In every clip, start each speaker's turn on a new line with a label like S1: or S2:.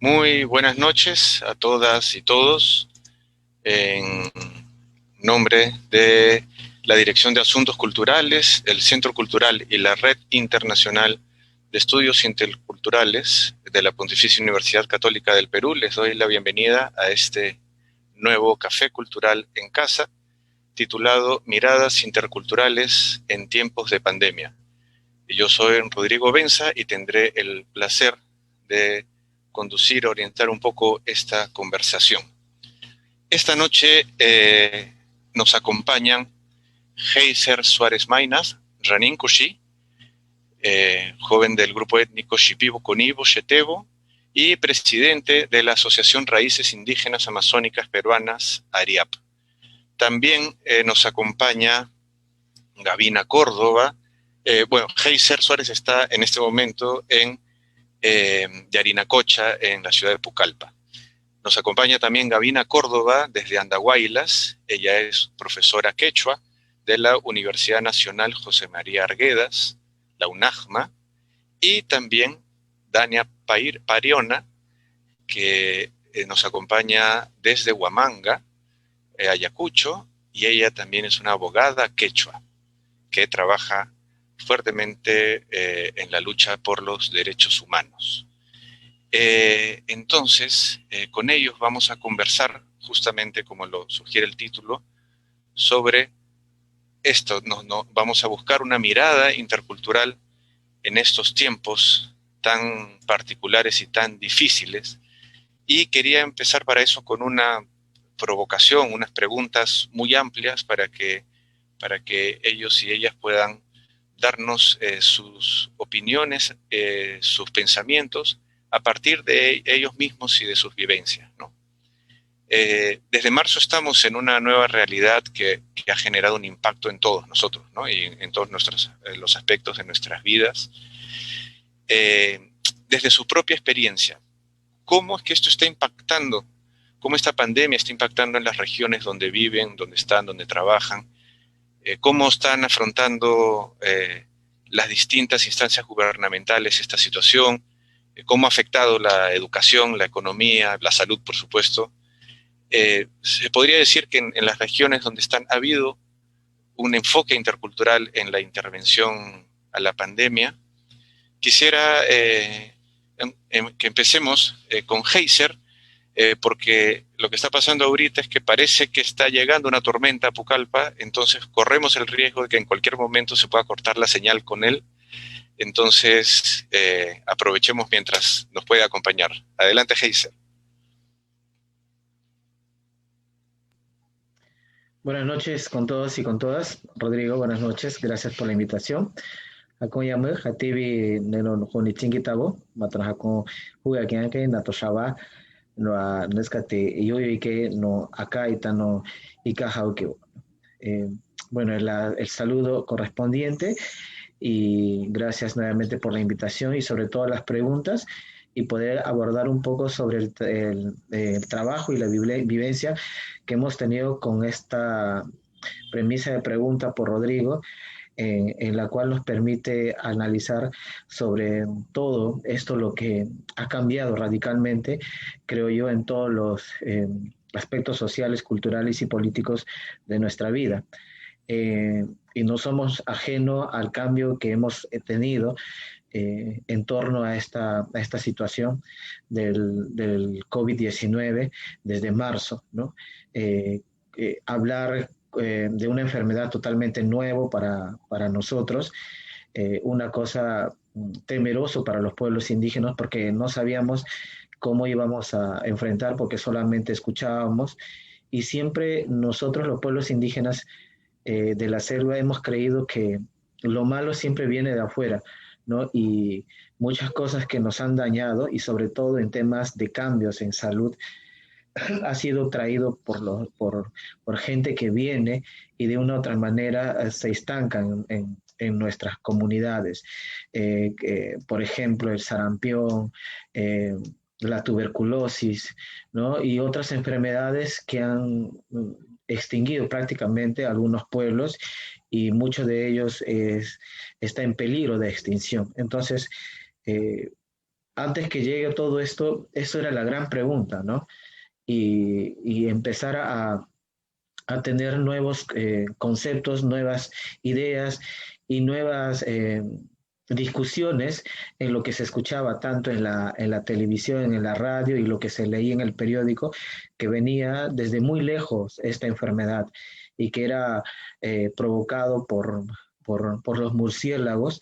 S1: Muy buenas noches a todas y todos. En nombre de la Dirección de Asuntos Culturales, el Centro Cultural y la Red Internacional de Estudios Interculturales de la Pontificia Universidad Católica del Perú, les doy la bienvenida a este nuevo Café Cultural en Casa, titulado Miradas Interculturales en Tiempos de Pandemia. Yo soy Rodrigo Benza y tendré el placer de conducir, orientar un poco esta conversación. Esta noche nos acompañan Heiser Suárez Maynas, Ranín Kushi, joven del grupo étnico Shipibo Conibo Xetebo y presidente de la Asociación Raíces Indígenas Amazónicas Peruanas, ARIAP. También nos acompaña Gavina Córdoba. Heiser Suárez está en este momento en Yarinacocha, en la ciudad de Pucallpa. Nos acompaña también Gavina Córdoba desde Andahuaylas. Ella es profesora quechua de la Universidad Nacional José María Arguedas, la UNAJMA, y también Dania Pariona, que nos acompaña desde Huamanga, Ayacucho, y ella también es una abogada quechua que trabaja fuertemente en la lucha por los derechos humanos. Entonces, con ellos vamos a conversar, justamente como lo sugiere el título, sobre esto. Vamos a buscar una mirada intercultural en estos tiempos tan particulares y tan difíciles. Y quería empezar para eso con una provocación, unas preguntas muy amplias para que ellos y ellas puedan darnos sus opiniones, sus pensamientos, a partir de ellos mismos y de sus vivencias, ¿no? Desde marzo estamos en una nueva realidad que ha generado un impacto en todos nosotros, ¿no? Y en todos los aspectos de nuestras vidas. Desde su propia experiencia, ¿cómo es que esto está impactando? ¿Cómo esta pandemia está impactando en las regiones donde viven, donde están, donde trabajan? ¿Cómo están afrontando las distintas instancias gubernamentales esta situación? ¿Cómo ha afectado la educación, la economía, la salud, por supuesto? Se podría decir que en las regiones donde ha habido un enfoque intercultural en la intervención a la pandemia. Quisiera que empecemos con Heiser, porque lo que está pasando ahorita es que parece que está llegando una tormenta a Pucallpa, entonces corremos el riesgo de que en cualquier momento se pueda cortar la señal con él. Entonces, aprovechemos mientras nos puede acompañar. Adelante, Heiser.
S2: Buenas noches con todos y con todas. Rodrigo, buenas noches. Gracias por la invitación. Ako yamu hatibi neno honi chingitabo matras ako huya kianke na toshaba no neskate yoyo que no acá y no ikahauke. Eh, bueno, el saludo correspondiente y gracias nuevamente por la invitación y sobre todo las preguntas y poder abordar un poco sobre el trabajo y la vivencia que hemos tenido con esta premisa de pregunta por Rodrigo, en la cual nos permite analizar sobre todo esto lo que ha cambiado radicalmente, creo yo, en todos los aspectos sociales, culturales y políticos de nuestra vida. Y no somos ajeno al cambio que hemos tenido en torno a esta situación del COVID-19 desde marzo, ¿no? Hablar de una enfermedad totalmente nueva para nosotros, una cosa temeroso para los pueblos indígenas porque no sabíamos cómo íbamos a enfrentar porque solamente escuchábamos y siempre nosotros los pueblos indígenas de la selva hemos creído que lo malo siempre viene de afuera, ¿no? Y muchas cosas que nos han dañado y sobre todo en temas de cambios en salud ha sido traído por gente que viene y de una u otra manera se estancan en nuestras comunidades. Por ejemplo, el sarampión, la tuberculosis, ¿no? Y otras enfermedades que han extinguido prácticamente algunos pueblos y muchos de ellos está en peligro de extinción. Entonces, eh, antes que llegue todo esto, eso era la gran pregunta, ¿no? Y empezar a tener nuevos conceptos, nuevas ideas y nuevas discusiones en lo que se escuchaba tanto en la televisión, en la radio y lo que se leía en el periódico, que venía desde muy lejos esta enfermedad y que era provocado por los murciélagos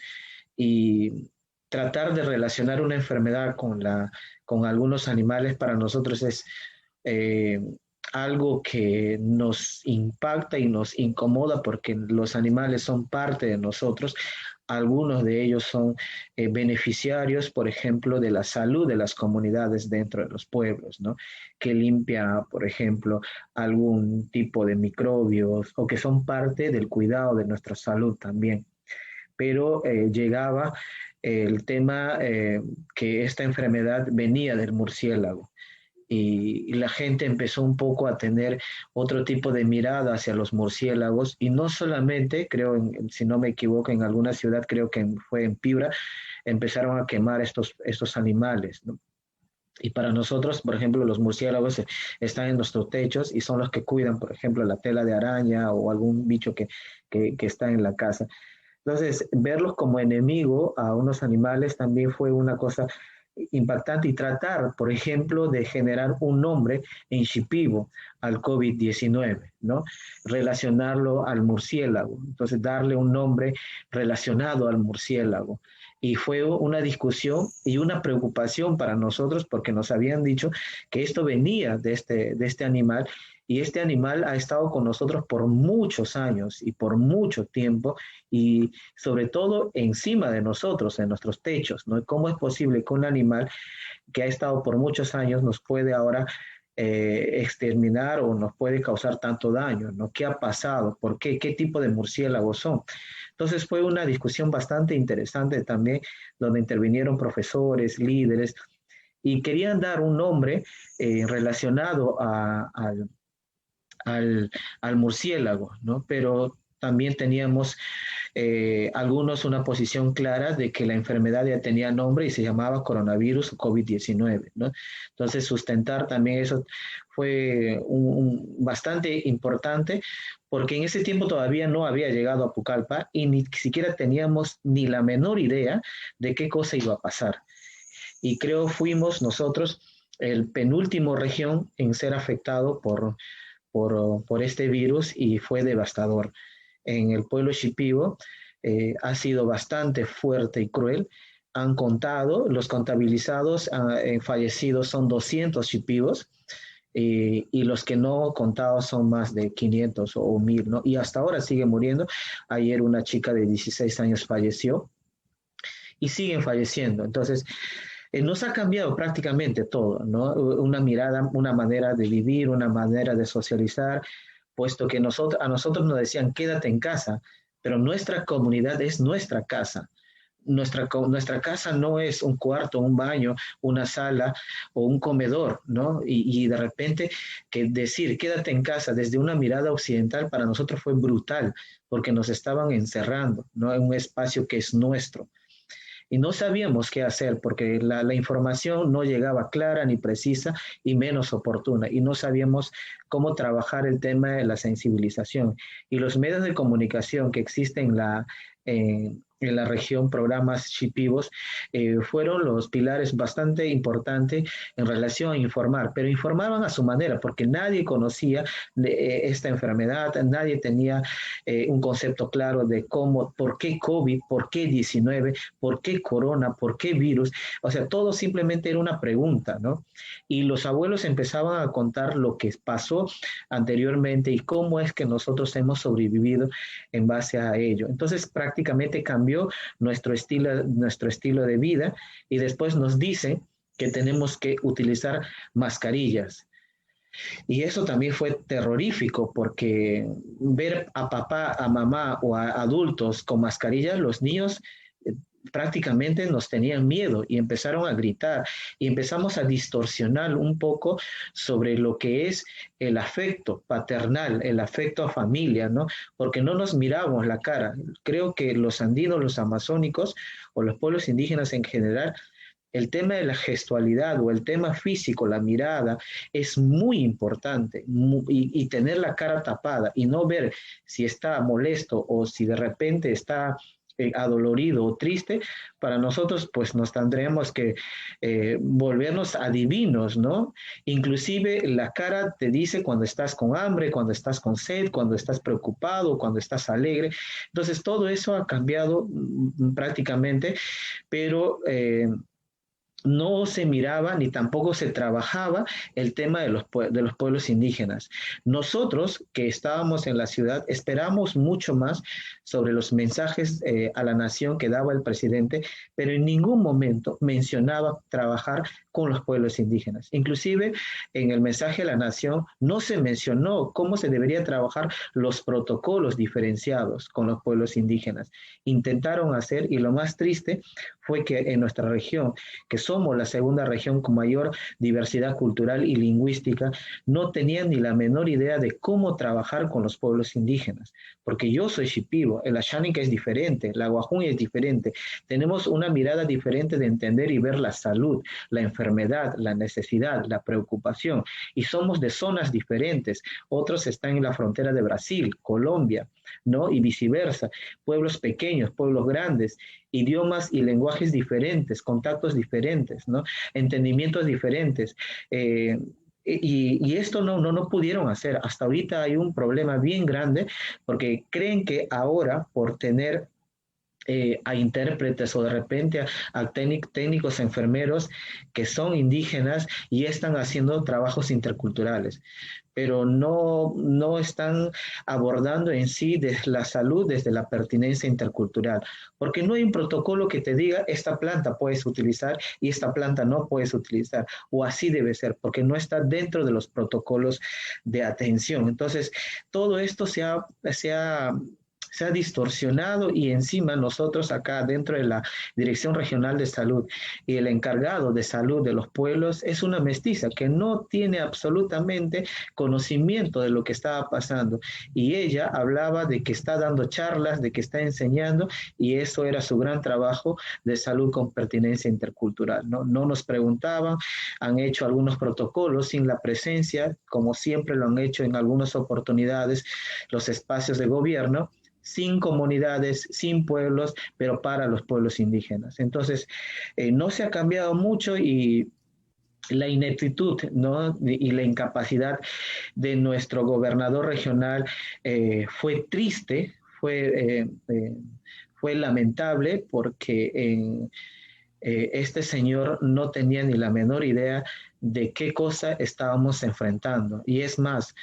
S2: y tratar de relacionar una enfermedad con algunos animales para nosotros es eh, algo que nos impacta y nos incomoda porque los animales son parte de nosotros. Algunos de ellos son beneficiarios, por ejemplo, de la salud de las comunidades dentro de los pueblos, ¿no? Que limpia, por ejemplo, algún tipo de microbios o que son parte del cuidado de nuestra salud también. Pero llegaba el tema que esta enfermedad venía del murciélago y la gente empezó un poco a tener otro tipo de mirada hacia los murciélagos y no solamente, creo, si no me equivoco, en alguna ciudad, creo que fue en Piura, empezaron a quemar estos animales, ¿no? Y para nosotros, por ejemplo, los murciélagos están en nuestros techos y son los que cuidan, por ejemplo, la tela de araña o algún bicho que está en la casa. Entonces, verlos como enemigo a unos animales también fue una cosa impactante y tratar, por ejemplo, de generar un nombre en Shipibo al COVID-19, ¿no? Relacionarlo al murciélago, entonces darle un nombre relacionado al murciélago. Y fue una discusión y una preocupación para nosotros porque nos habían dicho que esto venía de este animal y este animal ha estado con nosotros por muchos años y por mucho tiempo y sobre todo encima de nosotros, en nuestros techos, ¿no? ¿Cómo es posible que un animal que ha estado por muchos años nos puede ahora exterminar o nos puede causar tanto daño, ¿no? ¿Qué ha pasado? ¿Por qué? ¿Qué tipo de murciélagos son? Entonces fue una discusión bastante interesante también, donde intervinieron profesores, líderes, y querían dar un nombre relacionado al murciélago, ¿no? Pero también teníamos algunos una posición clara de que la enfermedad ya tenía nombre y se llamaba coronavirus o COVID-19, ¿no? Entonces, sustentar también eso fue bastante importante porque en ese tiempo todavía no había llegado a Pucallpa y ni siquiera teníamos ni la menor idea de qué cosa iba a pasar. Y creo fuimos nosotros el penúltimo región en ser afectado por este virus y fue devastador. En el pueblo Shipibo ha sido bastante fuerte y cruel. Han contado, los contabilizados fallecidos son 200 Shipibos y los que no contados son más de 500 o 1000, ¿no? Y hasta ahora sigue muriendo. Ayer una chica de 16 años falleció y siguen falleciendo. Entonces, nos ha cambiado prácticamente todo, ¿no? Una mirada, una manera de vivir, una manera de socializar, puesto que a nosotros nos decían quédate en casa, pero nuestra comunidad es nuestra casa. Nuestra casa no es un cuarto, un baño, una sala o un comedor, ¿no? Y de repente que decir quédate en casa desde una mirada occidental para nosotros fue brutal, porque nos estaban encerrando, ¿no? En un espacio que es nuestro y no sabíamos qué hacer porque la información no llegaba clara ni precisa y menos oportuna y no sabíamos cómo trabajar el tema de la sensibilización. Y los medios de comunicación que existen en la región, programas Shipibos, fueron los pilares bastante importantes en relación a informar, pero informaban a su manera, porque nadie conocía esta enfermedad, nadie tenía un concepto claro de cómo, por qué COVID, por qué 19, por qué corona, por qué virus, o sea, todo simplemente era una pregunta, ¿no? Y los abuelos empezaban a contar lo que pasó anteriormente y cómo es que nosotros hemos sobrevivido en base a ello. Entonces, prácticamente cambió nuestro estilo de vida y después nos dice que tenemos que utilizar mascarillas. Y eso también fue terrorífico porque ver a papá, a mamá o a adultos con mascarillas, los niños prácticamente nos tenían miedo y empezaron a gritar y empezamos a distorsionar un poco sobre lo que es el afecto paternal, el afecto a familia, ¿no? Porque no nos mirábamos la cara. Creo que los andinos, los amazónicos o los pueblos indígenas en general el tema de la gestualidad o el tema físico, la mirada, es muy importante y tener la cara tapada y no ver si está molesto o si de repente está adolorido o triste, para nosotros pues nos tendremos que volvernos adivinos, ¿no? Inclusive la cara te dice cuando estás con hambre, cuando estás con sed, cuando estás preocupado, cuando estás alegre. Entonces todo eso ha cambiado prácticamente, pero no se miraba ni tampoco se trabajaba el tema de los pueblos indígenas. Nosotros que estábamos en la ciudad esperamos mucho más sobre los mensajes a la nación que daba el presidente, pero en ningún momento mencionaba trabajar con los pueblos indígenas. Inclusive en el mensaje a la nación no se mencionó cómo se debería trabajar los protocolos diferenciados con los pueblos indígenas. Intentaron hacer, y lo más triste fue que en nuestra región, que somos la segunda región con mayor diversidad cultural y lingüística, no tenían ni la menor idea de cómo trabajar con los pueblos indígenas. Porque yo soy shipibo, el Ashánica es diferente, la Guajún es diferente. Tenemos una mirada diferente de entender y ver la salud, la enfermedad, la necesidad, la preocupación. Y somos de zonas diferentes. Otros están en la frontera de Brasil, Colombia, ¿no? Y viceversa. Pueblos pequeños, pueblos grandes, idiomas y lenguajes diferentes, contactos diferentes, ¿no? Entendimientos diferentes. Y esto no pudieron hacer. Hasta ahorita hay un problema bien grande porque creen que ahora por tener a intérpretes o de repente a técnicos enfermeros que son indígenas y están haciendo trabajos interculturales, pero no están abordando en sí desde la salud, desde la pertinencia intercultural, porque no hay un protocolo que te diga esta planta puedes utilizar y esta planta no puedes utilizar, o así debe ser, porque no está dentro de los protocolos de atención. Entonces, todo esto se ha distorsionado y encima nosotros acá dentro de la Dirección Regional de Salud y el encargado de salud de los pueblos es una mestiza que no tiene absolutamente conocimiento de lo que estaba pasando y ella hablaba de que está dando charlas, de que está enseñando y eso era su gran trabajo de salud con pertinencia intercultural, ¿no? No nos preguntaban, han hecho algunos protocolos sin la presencia, como siempre lo han hecho en algunas oportunidades los espacios de gobierno, sin comunidades, sin pueblos, pero para los pueblos indígenas. Entonces, no se ha cambiado mucho y la ineptitud, ¿no? Y la incapacidad de nuestro gobernador regional fue triste, fue lamentable porque este señor no tenía ni la menor idea de qué cosa estábamos enfrentando. Y es más,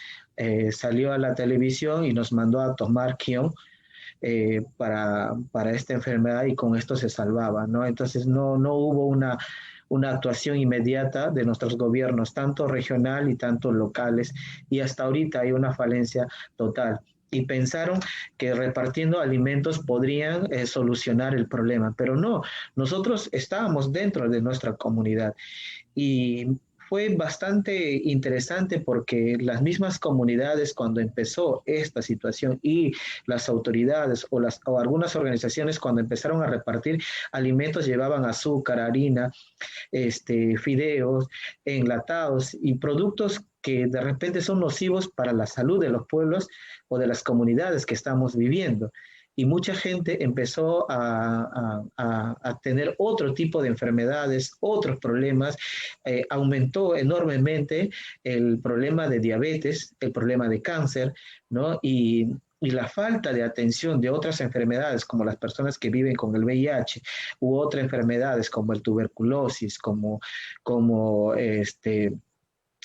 S2: salió a la televisión y nos mandó a tomar Kion, para esta enfermedad y con esto se salvaba, ¿no? Entonces no hubo una actuación inmediata de nuestros gobiernos, tanto regional y tanto locales, y hasta ahorita hay una falencia total. Y pensaron que repartiendo alimentos podrían solucionar el problema, pero no, nosotros estábamos dentro de nuestra comunidad y fue bastante interesante porque las mismas comunidades cuando empezó esta situación y las autoridades o algunas organizaciones cuando empezaron a repartir alimentos llevaban azúcar, harina, fideos, enlatados y productos que de repente son nocivos para la salud de los pueblos o de las comunidades que estamos viviendo. Y mucha gente empezó a tener otro tipo de enfermedades, otros problemas, aumentó enormemente el problema de diabetes, el problema de cáncer, ¿no? Y la falta de atención de otras enfermedades, como las personas que viven con el VIH, u otras enfermedades como el tuberculosis, como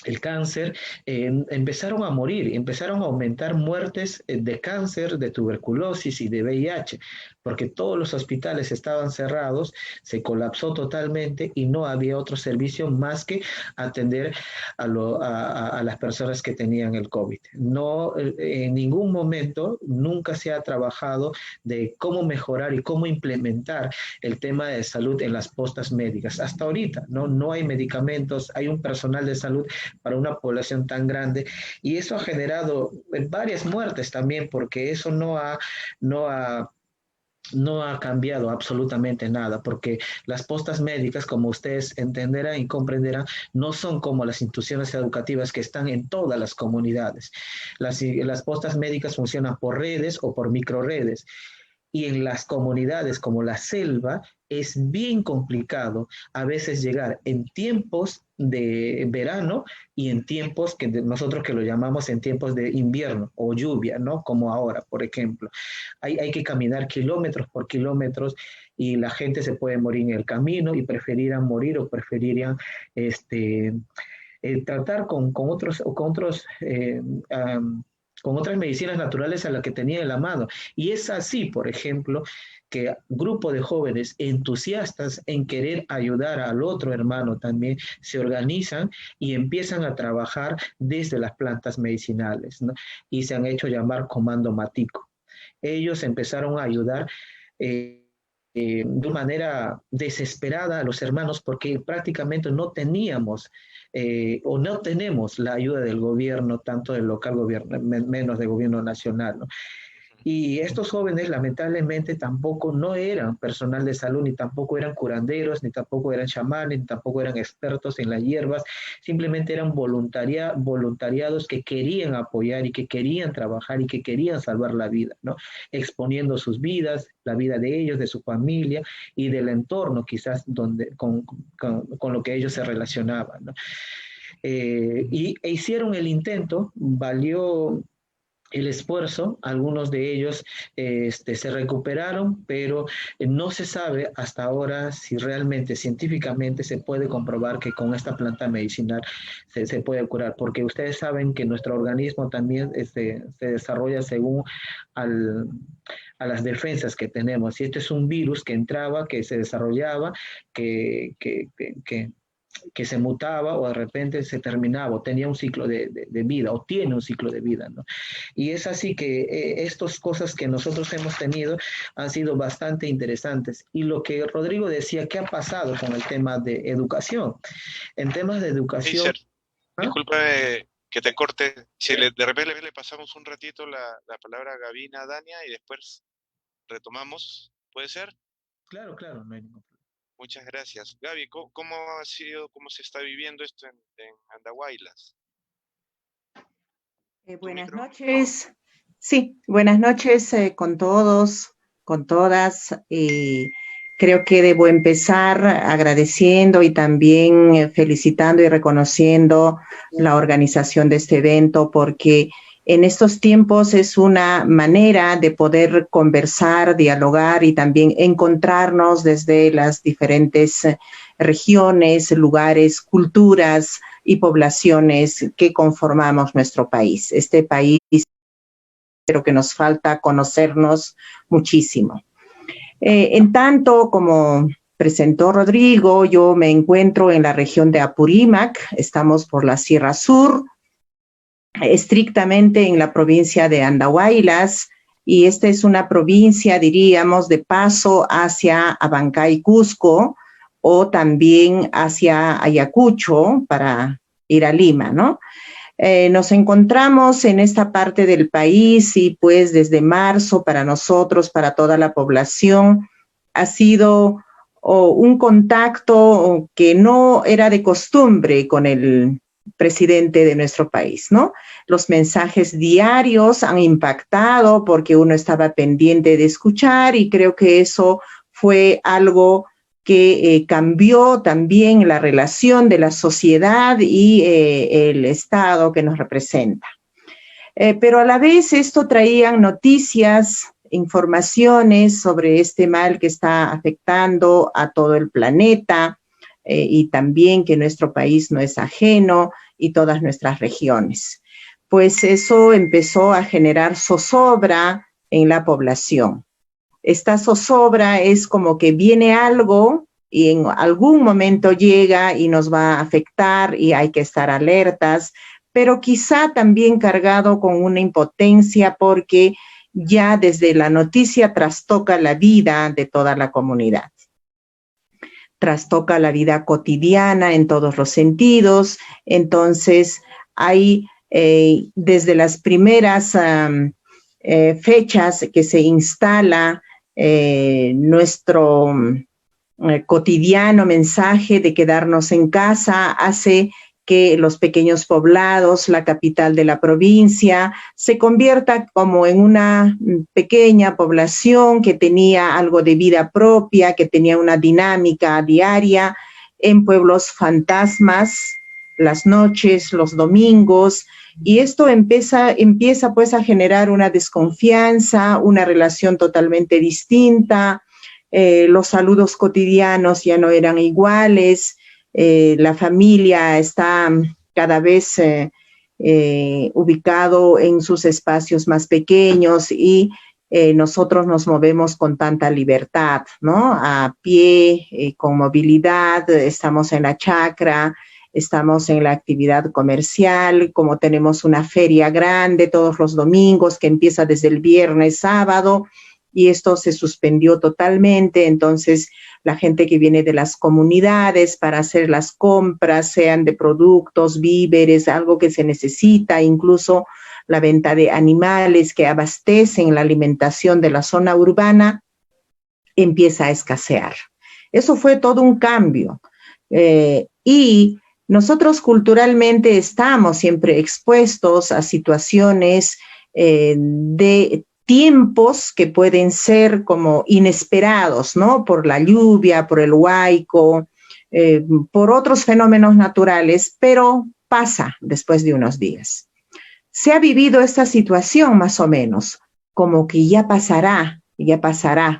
S2: el cáncer, empezaron a morir, empezaron a aumentar muertes de cáncer, de tuberculosis y de VIH, porque todos los hospitales estaban cerrados, se colapsó totalmente y no había otro servicio más que atender a las personas que tenían el COVID. No, en ningún momento, nunca se ha trabajado de cómo mejorar y cómo implementar el tema de salud en las postas médicas. Hasta ahorita, no hay medicamentos, hay un personal de salud para una población tan grande y eso ha generado varias muertes también porque eso no ha no ha cambiado absolutamente nada, porque las postas médicas, como ustedes entenderán y comprenderán, no son como las instituciones educativas que están en todas las comunidades. Las postas médicas funcionan por redes o por microredes, y en las comunidades como la selva es bien complicado a veces llegar en tiempos de verano y en tiempos que nosotros que lo llamamos en tiempos de invierno o lluvia, ¿no? Como ahora, por ejemplo. Hay que caminar kilómetros por kilómetros y la gente se puede morir en el camino y preferirían morir o preferirían tratar con otras medicinas naturales a las que tenía en la mano. Y es así, por ejemplo, que grupo de jóvenes entusiastas en querer ayudar al otro hermano también se organizan y empiezan a trabajar desde las plantas medicinales, ¿no? Y se han hecho llamar Comando Matico. Ellos empezaron a ayudar de manera desesperada a los hermanos porque prácticamente no teníamos o no tenemos la ayuda del gobierno, tanto del local gobierno, menos del gobierno nacional, ¿no? Y estos jóvenes lamentablemente tampoco no eran personal de salud, ni tampoco eran curanderos, ni tampoco eran chamanes, ni tampoco eran expertos en las hierbas, simplemente eran voluntariados que querían apoyar y que querían trabajar y que querían salvar la vida, ¿no? Exponiendo sus vidas, la vida de ellos, de su familia y del entorno quizás con lo que ellos se relacionaban, ¿no? E hicieron el intento, valió el esfuerzo, algunos de ellos se recuperaron, pero no se sabe hasta ahora si realmente científicamente se puede comprobar que con esta planta medicinal se puede curar, porque ustedes saben que nuestro organismo también se desarrolla según al, a las defensas que tenemos. Y este es un virus que entraba, que se desarrollaba, que se mutaba o de repente se terminaba o tenía un ciclo de vida o tiene un ciclo de vida, ¿no? Y es así que estas cosas que nosotros hemos tenido han sido bastante interesantes. Y lo que Rodrigo decía, ¿qué ha pasado con el tema de educación? En temas de educación...
S1: Heiser, discúlpame que te corte. Si de repente le pasamos un ratito la palabra a Gavina, a Dania, y después retomamos, ¿puede ser?
S2: Claro, claro, no hay ningún problema.
S1: Muchas gracias. Gaby, ¿cómo ha sido, cómo se está viviendo esto en Andahuaylas?
S3: Buenas noches. Sí, buenas noches con todos, con todas. Creo que debo empezar agradeciendo y también felicitando y reconociendo la organización de este evento, porque en estos tiempos es una manera de poder conversar, dialogar y también encontrarnos desde las diferentes regiones, lugares, culturas y poblaciones que conformamos nuestro país. Este país, pero que nos falta conocernos muchísimo. En tanto, como presentó Rodrigo, yo me encuentro en la región de Apurímac, estamos por la Sierra Sur, estrictamente en la provincia de Andahuaylas, y esta es una provincia, diríamos, de paso hacia Abancay, Cusco, o también hacia Ayacucho para ir a Lima, ¿no? Nos encontramos en esta parte del país y pues desde marzo para nosotros, para toda la población, ha sido un contacto que no era de costumbre con el presidente de nuestro país, ¿no? Los mensajes diarios han impactado porque uno estaba pendiente de escuchar y creo que eso fue algo que cambió también la relación de la sociedad y el Estado que nos representa. Pero a la vez esto traían noticias, informaciones sobre este mal que está afectando a todo el planeta y también que nuestro país no es ajeno y todas nuestras regiones. Pues eso empezó a generar zozobra en la población. Esta zozobra es como que viene algo y en algún momento llega y nos va a afectar y hay que estar alertas, pero quizá también cargado con una impotencia porque ya desde la noticia trastoca la vida de toda la comunidad. Trastoca la vida cotidiana en todos los sentidos, entonces hay desde las primeras fechas que se instala nuestro cotidiano mensaje de quedarnos en casa hace que los pequeños poblados, la capital de la provincia, se convierta como en una pequeña población que tenía algo de vida propia, que tenía una dinámica diaria, en pueblos fantasmas, las noches, los domingos, y esto empieza pues a generar una desconfianza, una relación totalmente distinta. Los saludos cotidianos ya no eran iguales, la familia está cada vez ubicado en sus espacios más pequeños y nosotros nos movemos con tanta libertad, ¿no? A pie, con movilidad, estamos en la chacra, estamos en la actividad comercial, como tenemos una feria grande todos los domingos que empieza desde el viernes, sábado, y esto se suspendió totalmente. Entonces la gente que viene de las comunidades para hacer las compras, sean de productos, víveres, algo que se necesita, incluso la venta de animales que abastecen la alimentación de la zona urbana, empieza a escasear. Eso fue todo un cambio. Y nosotros culturalmente estamos siempre expuestos a situaciones de tiempos que pueden ser como inesperados, ¿no? Por la lluvia, por el huaico, por otros fenómenos naturales, pero pasa después de unos días. Se ha vivido esta situación más o menos, como que ya pasará,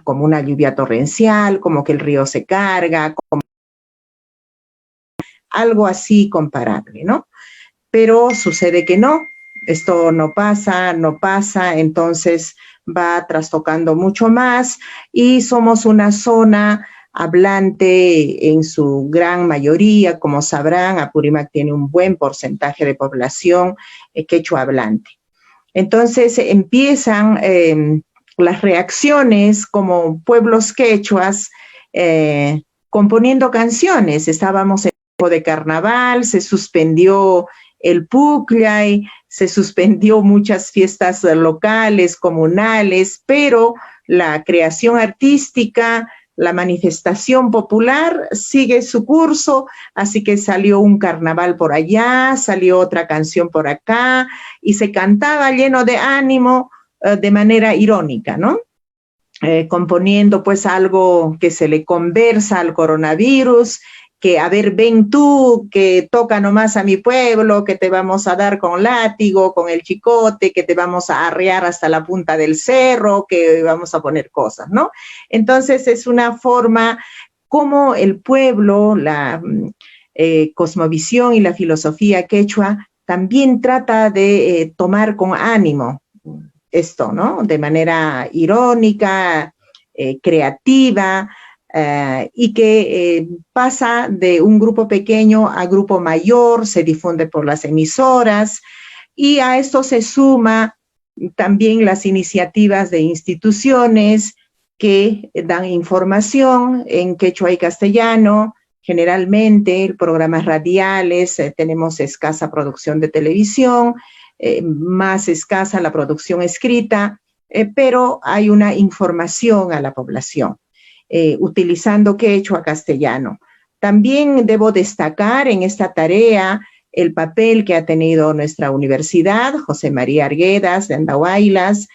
S3: como una lluvia torrencial, como que el río se carga, como algo así comparable, ¿no? Pero sucede que no, esto no pasa, entonces va trastocando mucho más y somos una zona hablante en su gran mayoría, como sabrán, Apurímac tiene un buen porcentaje de población quechua hablante. Entonces empiezan las reacciones como pueblos quechuas componiendo canciones. Estábamos en tiempo de carnaval, se suspendió el Pucllay, se suspendió muchas fiestas locales, comunales, pero la creación artística, la manifestación popular sigue su curso, así que salió un carnaval por allá, salió otra canción por acá, y se cantaba lleno de ánimo, de manera irónica, ¿no? Componiendo pues algo que se le conversa al coronavirus, que a ver, ven tú, que toca nomás a mi pueblo, que te vamos a dar con látigo, con el chicote, que te vamos a arrear hasta la punta del cerro, que vamos a poner cosas, ¿no? Entonces es una forma como el pueblo, la cosmovisión y la filosofía quechua también trata de tomar con ánimo esto, ¿no? De manera irónica, creativa, y que pasa de un grupo pequeño a grupo mayor, se difunde por las emisoras, y a esto se suma también las iniciativas de instituciones que dan información en quechua y castellano, generalmente programas radiales, tenemos escasa producción de televisión, más escasa la producción escrita, pero hay una información a la población. Utilizando quechua castellano. También debo destacar en esta tarea el papel que ha tenido nuestra universidad, José María Arguedas de Andahuaylas,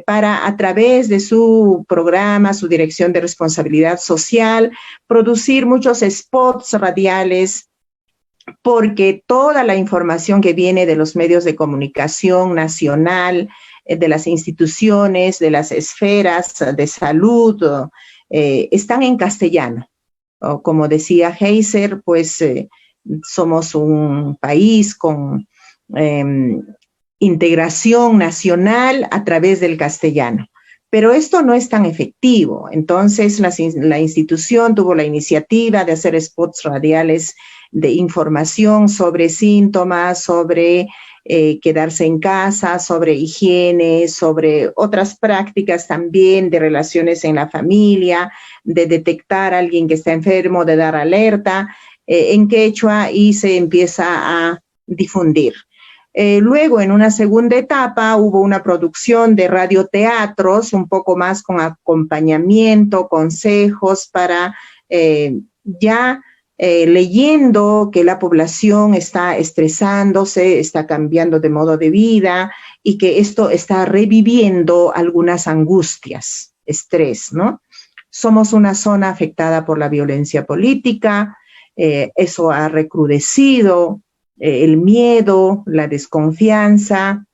S3: para a través de su programa, su dirección de responsabilidad social, producir muchos spots radiales, porque toda la información que viene de los medios de comunicación nacional, de las instituciones, de las esferas de salud, están en castellano. Como decía Heiser, pues somos un país con integración nacional a través del castellano. Pero esto no es tan efectivo. Entonces la institución tuvo la iniciativa de hacer spots radiales de información sobre síntomas, sobre quedarse en casa, sobre higiene, sobre otras prácticas también de relaciones en la familia, de detectar a alguien que está enfermo, de dar alerta en quechua, y se empieza a difundir. Luego, en una segunda etapa, hubo una producción de radioteatros, un poco más con acompañamiento, consejos para leyendo que la población está estresándose, está cambiando de modo de vida y que esto está reviviendo algunas angustias, estrés, ¿no? Somos una zona afectada por la violencia política, eso ha recrudecido el miedo, la desconfianza,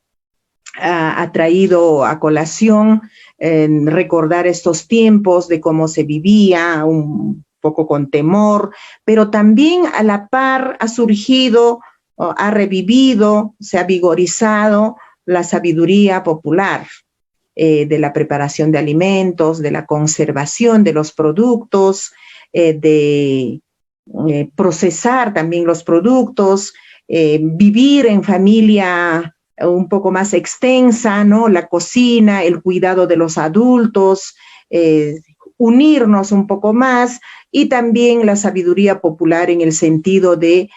S3: ha traído a colación recordar estos tiempos de cómo se vivía, un poco con temor, pero también a la par ha surgido, ha revivido, se ha vigorizado la sabiduría popular de la preparación de alimentos, de la conservación de los productos, de procesar también los productos, vivir en familia un poco más extensa, ¿no? La cocina, el cuidado de los adultos, unirnos un poco más y también la sabiduría popular en el sentido de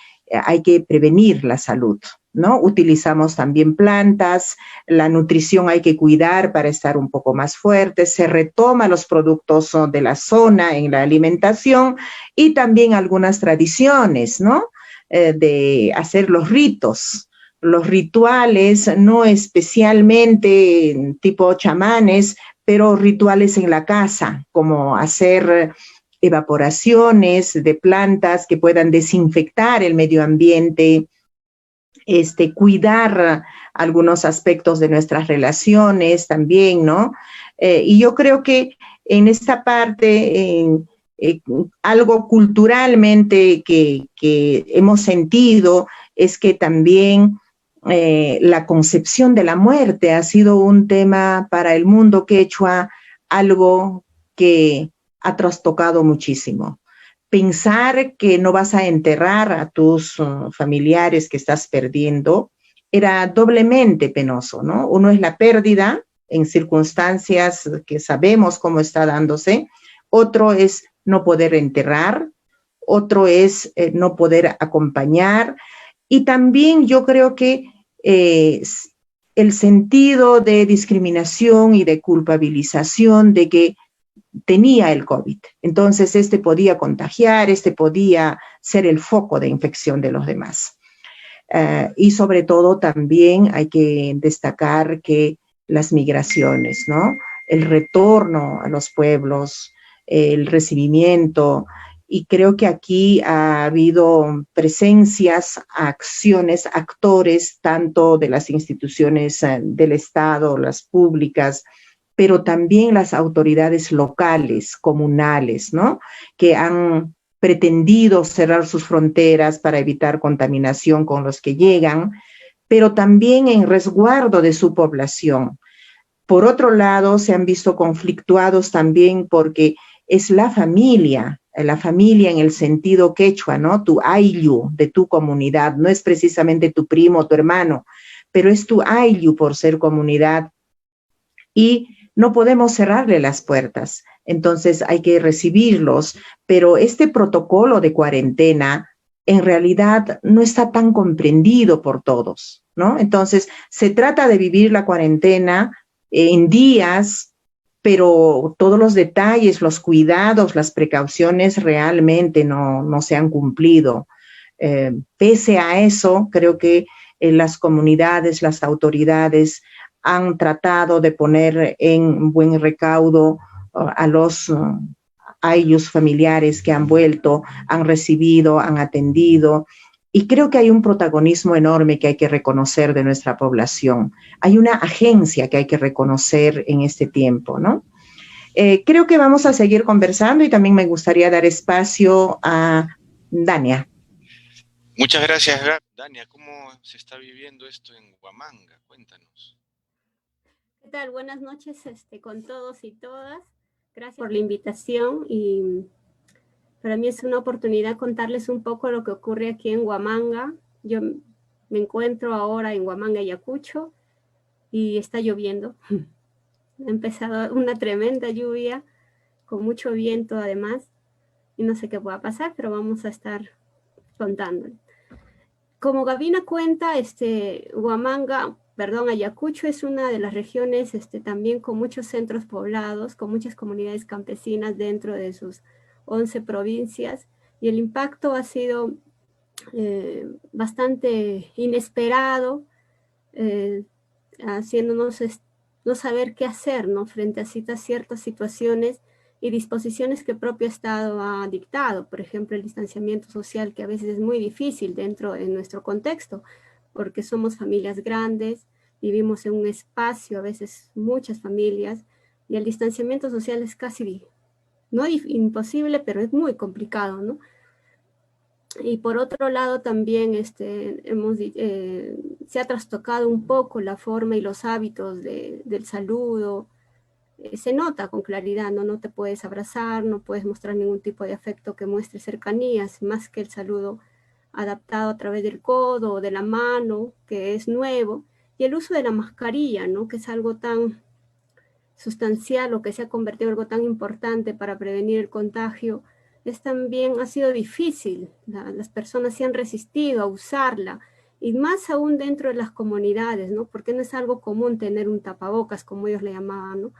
S3: hay que prevenir la salud, ¿no? Utilizamos también plantas, la nutrición hay que cuidar para estar un poco más fuerte, se retoma los productos de la zona en la alimentación y también algunas tradiciones, ¿no? De hacer los ritos, los rituales, no especialmente tipo chamanes, pero rituales en la casa, como hacer evaporaciones de plantas que puedan desinfectar el medio ambiente, cuidar algunos aspectos de nuestras relaciones también, ¿no? Y yo creo que en esta parte, algo culturalmente que hemos sentido es que también la concepción de la muerte ha sido un tema para el mundo quechua, algo que ha trastocado muchísimo. Pensar que no vas a enterrar a tus familiares que estás perdiendo era doblemente penoso, ¿no? Uno es la pérdida en circunstancias que sabemos cómo está dándose, otro es no poder enterrar, otro es no poder acompañar, y también yo creo que el sentido de discriminación y de culpabilización de que tenía el COVID. Entonces, podía contagiar, podía ser el foco de infección de los demás. Y sobre todo también hay que destacar que las migraciones, ¿no? El retorno a los pueblos, el recibimiento, y creo que aquí ha habido presencias, acciones, actores, tanto de las instituciones del Estado, las públicas, pero también las autoridades locales, comunales, ¿no? Que han pretendido cerrar sus fronteras para evitar contaminación con los que llegan, pero también en resguardo de su población. Por otro lado, se han visto conflictuados también porque es la familia en el sentido quechua, ¿no? Tu ayllu de tu comunidad, no es precisamente tu primo o tu hermano, pero es tu ayllu por ser comunidad y no podemos cerrarle las puertas. Entonces hay que recibirlos, pero este protocolo de cuarentena en realidad no está tan comprendido por todos, ¿no? Entonces se trata de vivir la cuarentena en días, pero todos los detalles, los cuidados, las precauciones realmente no se han cumplido. Pese a eso, creo que las comunidades, las autoridades han tratado de poner en buen recaudo a ellos familiares que han vuelto, han recibido, han atendido. Y creo que hay un protagonismo enorme que hay que reconocer de nuestra población. Hay una agencia que hay que reconocer en este tiempo, ¿no? Creo que vamos a seguir conversando y también me gustaría dar espacio a Dania.
S1: Muchas gracias, Dania. ¿Cómo se está viviendo esto en Huamanga? Cuéntanos.
S4: ¿Qué tal? Buenas noches con todos y todas. Gracias por la invitación y para mí es una oportunidad contarles un poco lo que ocurre aquí en Huamanga. Yo me encuentro ahora en Huamanga, Ayacucho, y está lloviendo. Ha empezado una tremenda lluvia, con mucho viento además, y no sé qué pueda pasar, pero vamos a estar contándole. como Gavina cuenta, Ayacucho es una de las regiones también con muchos centros poblados, con muchas comunidades campesinas dentro de sus 11 provincias, y el impacto ha sido bastante inesperado, haciéndonos no saber qué hacer, ¿no? Frente a ciertas situaciones y disposiciones que el propio Estado ha dictado. Por ejemplo, el distanciamiento social, que a veces es muy difícil dentro de nuestro contexto, porque somos familias grandes, vivimos en un espacio, a veces muchas familias, y el distanciamiento social es casi, no imposible, pero es muy complicado, ¿no? Y por otro lado también se ha trastocado un poco la forma y los hábitos del saludo. Se nota con claridad, ¿no? No te puedes abrazar, no puedes mostrar ningún tipo de afecto que muestre cercanías, más que el saludo adaptado a través del codo o de la mano, que es nuevo, y el uso de la mascarilla, ¿no? Que es algo tan sustancial, o que se ha convertido en algo tan importante para prevenir el contagio, también ha sido difícil. Las personas se han resistido a usarla, y más aún dentro de las comunidades, ¿no? Porque no es algo común tener un tapabocas, como ellos le llamaban, ¿no?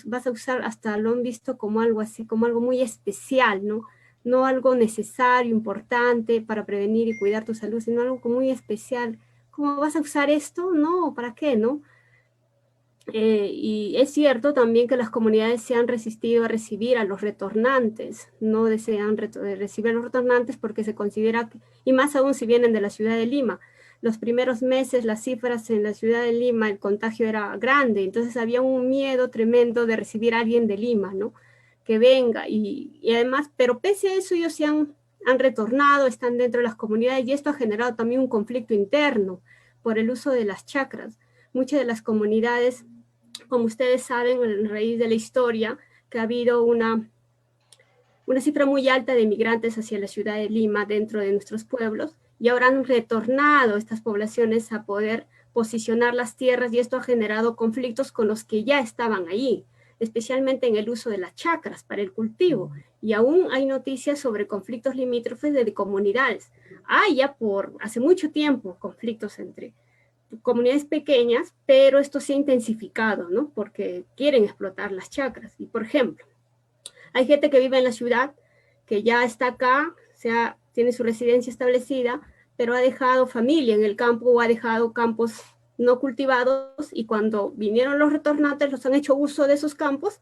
S4: Vas a usar, hasta lo han visto como algo así, como algo muy especial, ¿no? No algo necesario, importante para prevenir y cuidar tu salud, sino algo muy especial. ¿Cómo vas a usar esto? No, ¿para qué, no? Y es cierto también que las comunidades se han resistido a recibir a los retornantes, no desean recibir a los retornantes porque se considera, y más aún si vienen de la ciudad de Lima, los primeros meses las cifras en la ciudad de Lima, el contagio era grande, entonces había un miedo tremendo de recibir a alguien de Lima, ¿no? Que venga, y además, pero pese a eso ellos se han retornado, están dentro de las comunidades, y esto ha generado también un conflicto interno por el uso de las chacras. Muchas de las comunidades, como ustedes saben, a raíz de la historia, que ha habido una cifra muy alta de migrantes hacia la ciudad de Lima dentro de nuestros pueblos, y ahora han retornado estas poblaciones a poder posicionar las tierras, y esto ha generado conflictos con los que ya estaban ahí, especialmente en el uso de las chacras para el cultivo, y aún hay noticias sobre conflictos limítrofes de comunidades. Hay ya por hace mucho tiempo conflictos entre comunidades pequeñas, pero esto se ha intensificado, ¿no? Porque quieren explotar las chacras. Y por ejemplo, hay gente que vive en la ciudad, que ya está acá, tiene su residencia establecida, pero ha dejado familia en el campo, o ha dejado campos no cultivados, y cuando vinieron los retornantes los han hecho uso de esos campos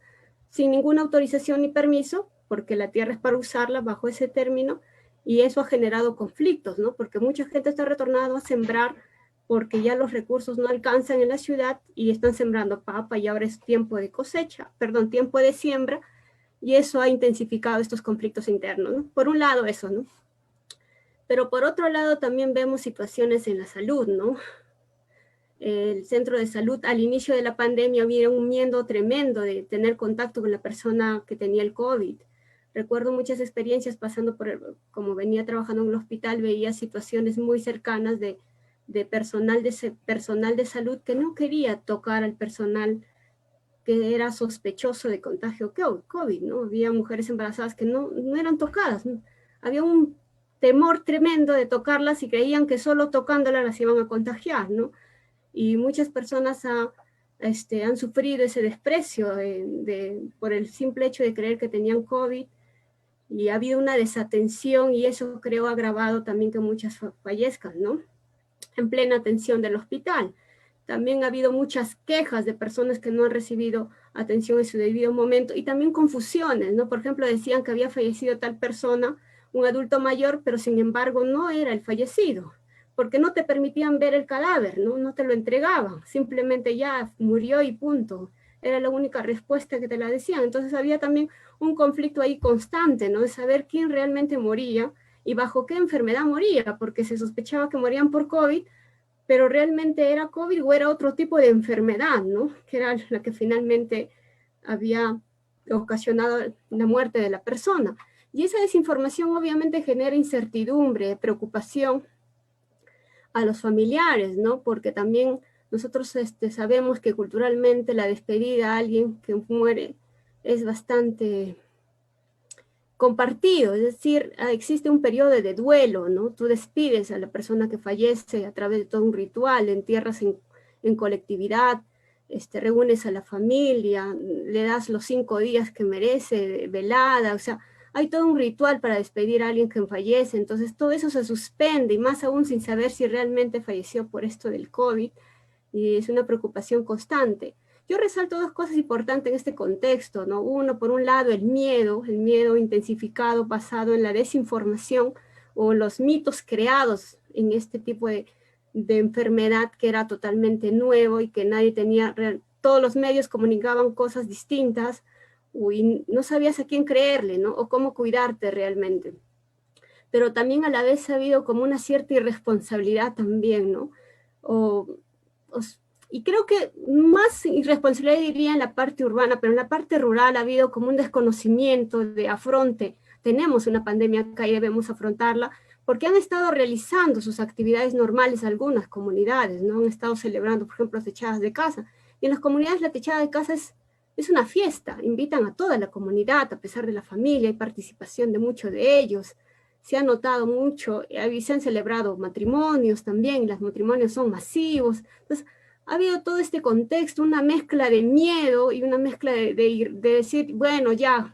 S4: sin ninguna autorización ni permiso, porque la tierra es para usarla bajo ese término, y eso ha generado conflictos, ¿no? Porque mucha gente está retornando a sembrar porque ya los recursos no alcanzan en la ciudad y están sembrando papa, y ahora es tiempo de cosecha, perdón, tiempo de siembra, y eso ha intensificado estos conflictos internos, ¿no? Por un lado eso, ¿no? Pero por otro lado también vemos situaciones en la salud, ¿no? El centro de salud al inicio de la pandemia había un miedo tremendo de tener contacto con la persona que tenía el COVID. Recuerdo muchas experiencias pasando como venía trabajando en el hospital, veía situaciones muy cercanas de personal de salud que no quería tocar al personal que era sospechoso de contagio COVID, ¿no? Había mujeres embarazadas que no eran tocadas, ¿no? Había un temor tremendo de tocarlas y creían que solo tocándolas las iban a contagiar, ¿no? Y muchas personas han sufrido ese desprecio por el simple hecho de creer que tenían COVID, y ha habido una desatención, y eso creo ha agravado también que muchas fallezcan, ¿no? En plena atención del hospital. También ha habido muchas quejas de personas que no han recibido atención en su debido momento, y también confusiones, ¿no? Por ejemplo, decían que había fallecido tal persona, un adulto mayor, pero sin embargo no era el fallecido, porque no te permitían ver el cadáver, ¿no? No te lo entregaban, simplemente ya murió y punto. Era la única respuesta que te la decían. Entonces había también un conflicto ahí constante, ¿no? De saber quién realmente moría y bajo qué enfermedad moría, porque se sospechaba que morían por COVID, pero realmente era COVID o era otro tipo de enfermedad, ¿no? Que era la que finalmente había ocasionado la muerte de la persona. Y esa desinformación obviamente genera incertidumbre, preocupación a los familiares, ¿no? Porque también nosotros sabemos que culturalmente la despedida a alguien que muere es bastante compartido, es decir, existe un periodo de duelo, ¿no? Tú despides a la persona que fallece a través de todo un ritual, entierras en colectividad, reúnes a la familia, le das los 5 días que merece, velada, o sea, hay todo un ritual para despedir a alguien que fallece, entonces todo eso se suspende, y más aún sin saber si realmente falleció por esto del COVID, y es una preocupación constante. Yo resalto 2 cosas importantes en este contexto, ¿no? Uno, por un lado, el miedo intensificado basado en la desinformación o los mitos creados en este tipo de enfermedad que era totalmente nuevo y que nadie tenía, todos los medios comunicaban cosas distintas y no sabías a quién creerle, ¿no? O cómo cuidarte realmente. Pero también a la vez ha habido como una cierta irresponsabilidad también, ¿no? Y creo que más irresponsabilidad diría en la parte urbana, pero en la parte rural ha habido como un desconocimiento de afronte. Tenemos una pandemia acá y debemos afrontarla, porque han estado realizando sus actividades normales algunas comunidades, ¿no? Han estado celebrando, por ejemplo, techadas de casa. Y en las comunidades la techada de casa es una fiesta, invitan a toda la comunidad, a pesar de la familia, hay participación de muchos de ellos. Se ha notado mucho, se han celebrado matrimonios también, y los matrimonios son masivos. Entonces, ha habido todo este contexto, una mezcla de miedo y una mezcla de decir, bueno, ya,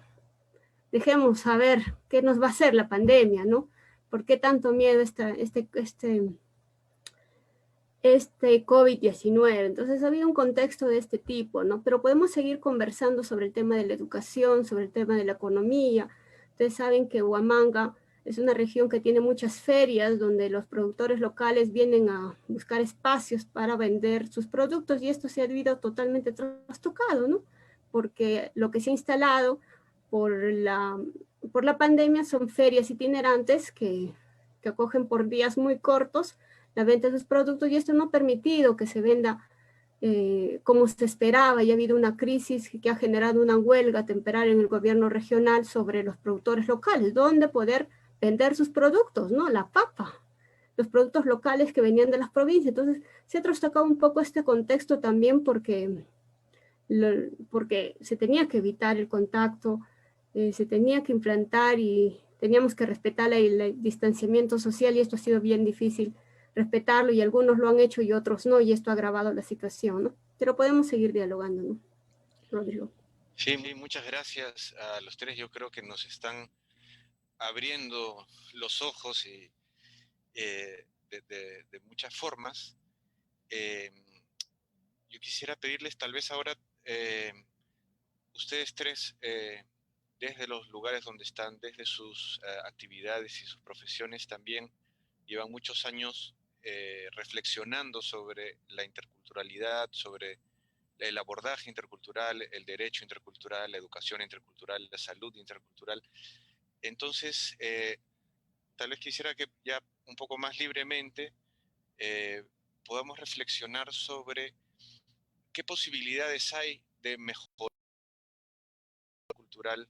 S4: dejemos a ver qué nos va a hacer la pandemia, ¿no? ¿Por qué tanto miedo este COVID-19? Entonces ha habido un contexto de este tipo, ¿no? Pero podemos seguir conversando sobre el tema de la educación, sobre el tema de la economía. Ustedes saben que Huamanga es una región que tiene muchas ferias donde los productores locales vienen a buscar espacios para vender sus productos, y esto se ha habido totalmente trastocado, ¿no? Porque lo que se ha instalado por la pandemia son ferias itinerantes que acogen por días muy cortos la venta de sus productos, y esto no ha permitido que se venda como se esperaba, y ha habido una crisis que ha generado una huelga temporal en el gobierno regional sobre los productores locales, donde poder vender sus productos, ¿no? La papa, los productos locales que venían de las provincias. Entonces se ha trastocado un poco este contexto también porque se tenía que evitar el contacto, se tenía que implantar y teníamos que respetar el distanciamiento social, y esto ha sido bien difícil respetarlo, y algunos lo han hecho y otros no, y esto ha agravado la situación, ¿no? Pero podemos seguir dialogando, ¿no, Rodrigo?
S1: Sí, muchas gracias a los tres. Yo creo que nos están abriendo los ojos y, de muchas formas. Yo quisiera pedirles tal vez ahora, ustedes tres, desde los lugares donde están, desde sus actividades y sus profesiones también, llevan muchos años reflexionando sobre la interculturalidad, sobre el abordaje intercultural, el derecho intercultural, la educación intercultural, la salud intercultural. Entonces, tal vez quisiera que ya un poco más libremente podamos reflexionar sobre qué posibilidades hay de mejorar cultural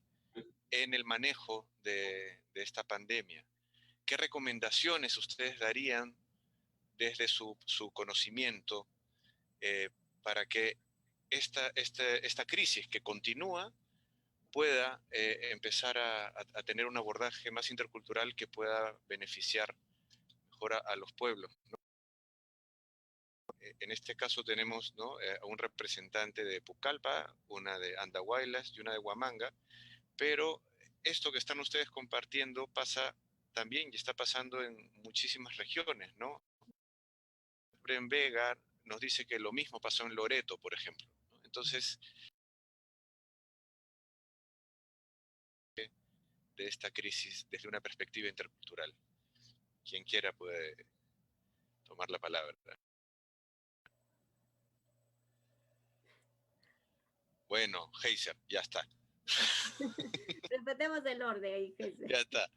S1: en el manejo de esta pandemia. ¿Qué recomendaciones ustedes darían desde su conocimiento para que esta crisis que continúa pueda empezar a tener un abordaje más intercultural que pueda beneficiar mejor a los pueblos, ¿no? En este caso tenemos, ¿no?, a un representante de Pucallpa, una de Andahuaylas y una de Huamanga, pero esto que están ustedes compartiendo pasa también y está pasando en muchísimas regiones, ¿no? En Vega nos dice que lo mismo pasó en Loreto, por ejemplo, ¿no? Entonces, de esta crisis desde una perspectiva intercultural. Quien quiera puede tomar la palabra. Bueno, Heiser, ya está.
S4: Respetemos el orden ahí, Heiser.
S1: Ya está.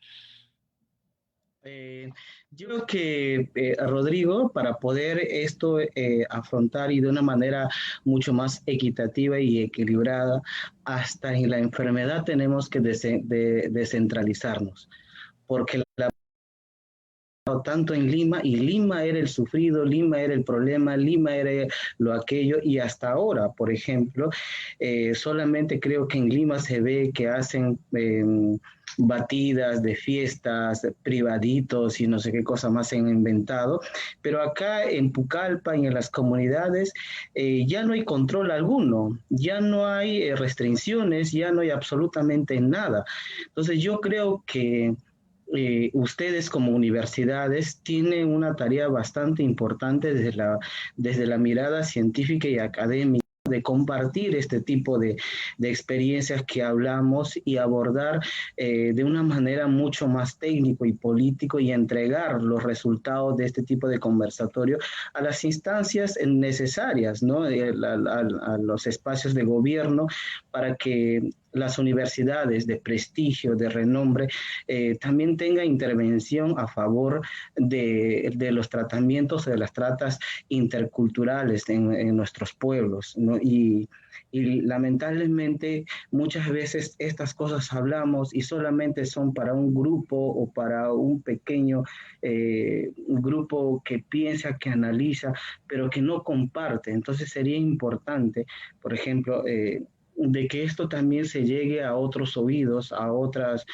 S2: Yo creo que Rodrigo, para poder esto afrontar y de una manera mucho más equitativa y equilibrada, hasta en la enfermedad tenemos que descentralizarnos, porque la tanto en Lima, y Lima era el sufrido, Lima era el problema, Lima era lo aquello, y hasta ahora, por ejemplo, solamente creo que en Lima se ve que hacen batidas de fiestas, privaditos y no sé qué cosa más se han inventado, pero acá en Pucallpa y en las comunidades ya no hay control alguno, ya no hay restricciones, ya no hay absolutamente nada. Entonces yo creo que ustedes como universidades tienen una tarea bastante importante desde la mirada científica y académica de compartir este tipo de experiencias que hablamos y abordar de una manera mucho más técnico y político y entregar los resultados de este tipo de conversatorio a las instancias necesarias, ¿no? A los espacios de gobierno para que las universidades de prestigio, de renombre, también tenga intervención a favor de los tratamientos, de las tratas interculturales en nuestros pueblos, ¿no? Y lamentablemente muchas veces estas cosas hablamos y solamente son para un grupo o para un pequeño grupo que piensa, que analiza, pero que no comparte. Entonces sería importante, por ejemplo, de que esto también se llegue a otros oídos, a otros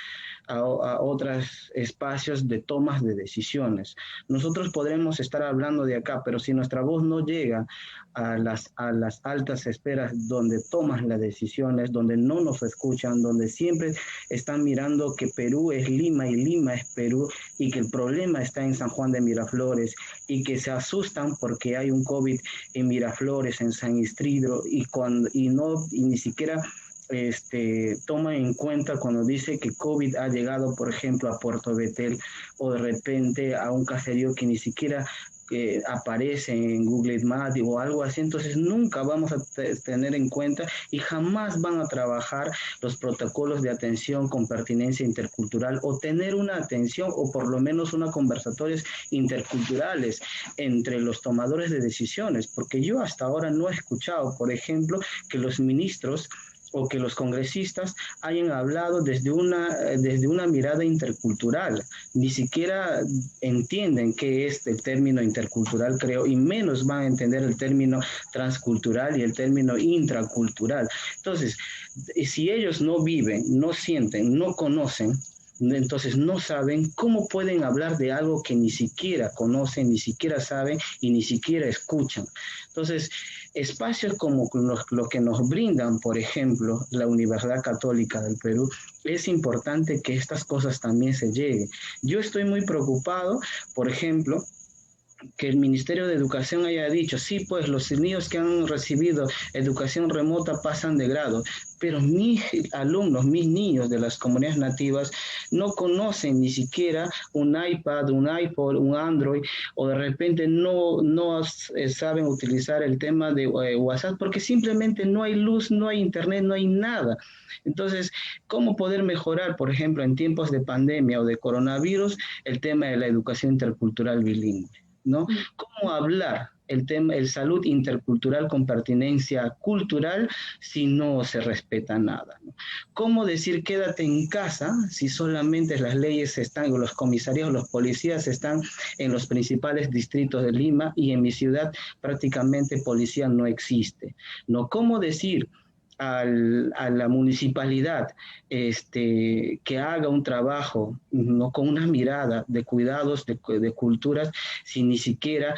S2: espacios de tomas de decisiones. Nosotros podremos estar hablando de acá, pero si nuestra voz no llega a las altas esferas donde toman las decisiones, donde no nos escuchan, donde siempre están mirando que Perú es Lima y Lima es Perú y que el problema está en San Juan de Miraflores y que se asustan porque hay un COVID en Miraflores, en San Isidro y ni siquiera toma en cuenta cuando dice que COVID ha llegado, por ejemplo, a Puerto Betel o de repente a un caserío que ni siquiera aparece en Google Maps o algo así. Entonces nunca vamos a tener en cuenta y jamás van a trabajar los protocolos de atención con pertinencia intercultural o tener una atención o por lo menos unas conversatorios interculturales entre los tomadores de decisiones, porque yo hasta ahora no he escuchado, por ejemplo, que los ministros o que los congresistas hayan hablado desde una mirada intercultural. Ni siquiera entienden qué es el término intercultural, creo, y menos van a entender el término transcultural y el término intracultural. Entonces, si ellos no viven, no sienten, no conocen, entonces no saben cómo pueden hablar de algo que ni siquiera conocen, ni siquiera saben y ni siquiera escuchan. Entonces, espacios como los que nos brindan, por ejemplo, la Universidad Católica del Perú, es importante que estas cosas también se lleguen. Yo estoy muy preocupado, por ejemplo, que el Ministerio de Educación haya dicho, sí, pues los niños que han recibido educación remota pasan de grado, pero mis alumnos, mis niños de las comunidades nativas no conocen ni siquiera un iPad, un iPod, un Android, o de repente no saben utilizar el tema de WhatsApp, porque simplemente no hay luz, no hay internet, no hay nada. Entonces, ¿cómo poder mejorar, por ejemplo, en tiempos de pandemia o de coronavirus, el tema de la educación intercultural bilingüe, ¿no? ¿Cómo hablar el salud intercultural con pertinencia cultural si no se respeta nada, ¿no? ¿Cómo decir quédate en casa si solamente las leyes están, los comisarios, los policías están en los principales distritos de Lima y en mi ciudad prácticamente policía no existe, ¿no? ¿Cómo decir a la municipalidad que haga un trabajo, ¿no? Con una mirada de cuidados, de culturas, si ni siquiera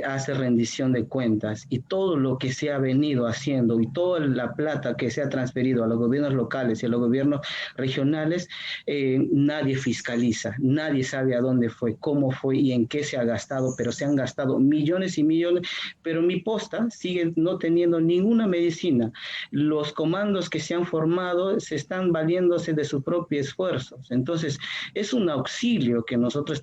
S2: hace rendición de cuentas? Y todo lo que se ha venido haciendo y toda la plata que se ha transferido a los gobiernos locales y a los gobiernos regionales, nadie fiscaliza, nadie sabe a dónde fue, cómo fue y en qué se ha gastado, pero se han gastado millones y millones, pero mi posta sigue no teniendo ninguna medicina. Los comandos que se han formado se están valiéndose de sus propios esfuerzos. Entonces, es un auxilio que nosotros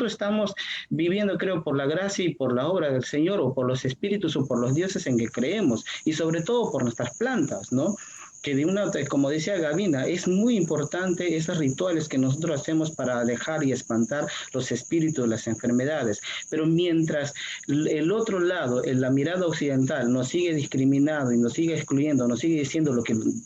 S2: estamos viviendo, creo, por la gracia y por la obra del Señor, o por los espíritus o por los dioses en que creemos, y sobre todo por nuestras plantas, ¿no? como decía Gavina, es muy importante esos rituales que nosotros hacemos para alejar y espantar los espíritus, las enfermedades. Pero mientras el otro lado, en la mirada occidental, nos sigue discriminando y nos sigue excluyendo, nos sigue diciendo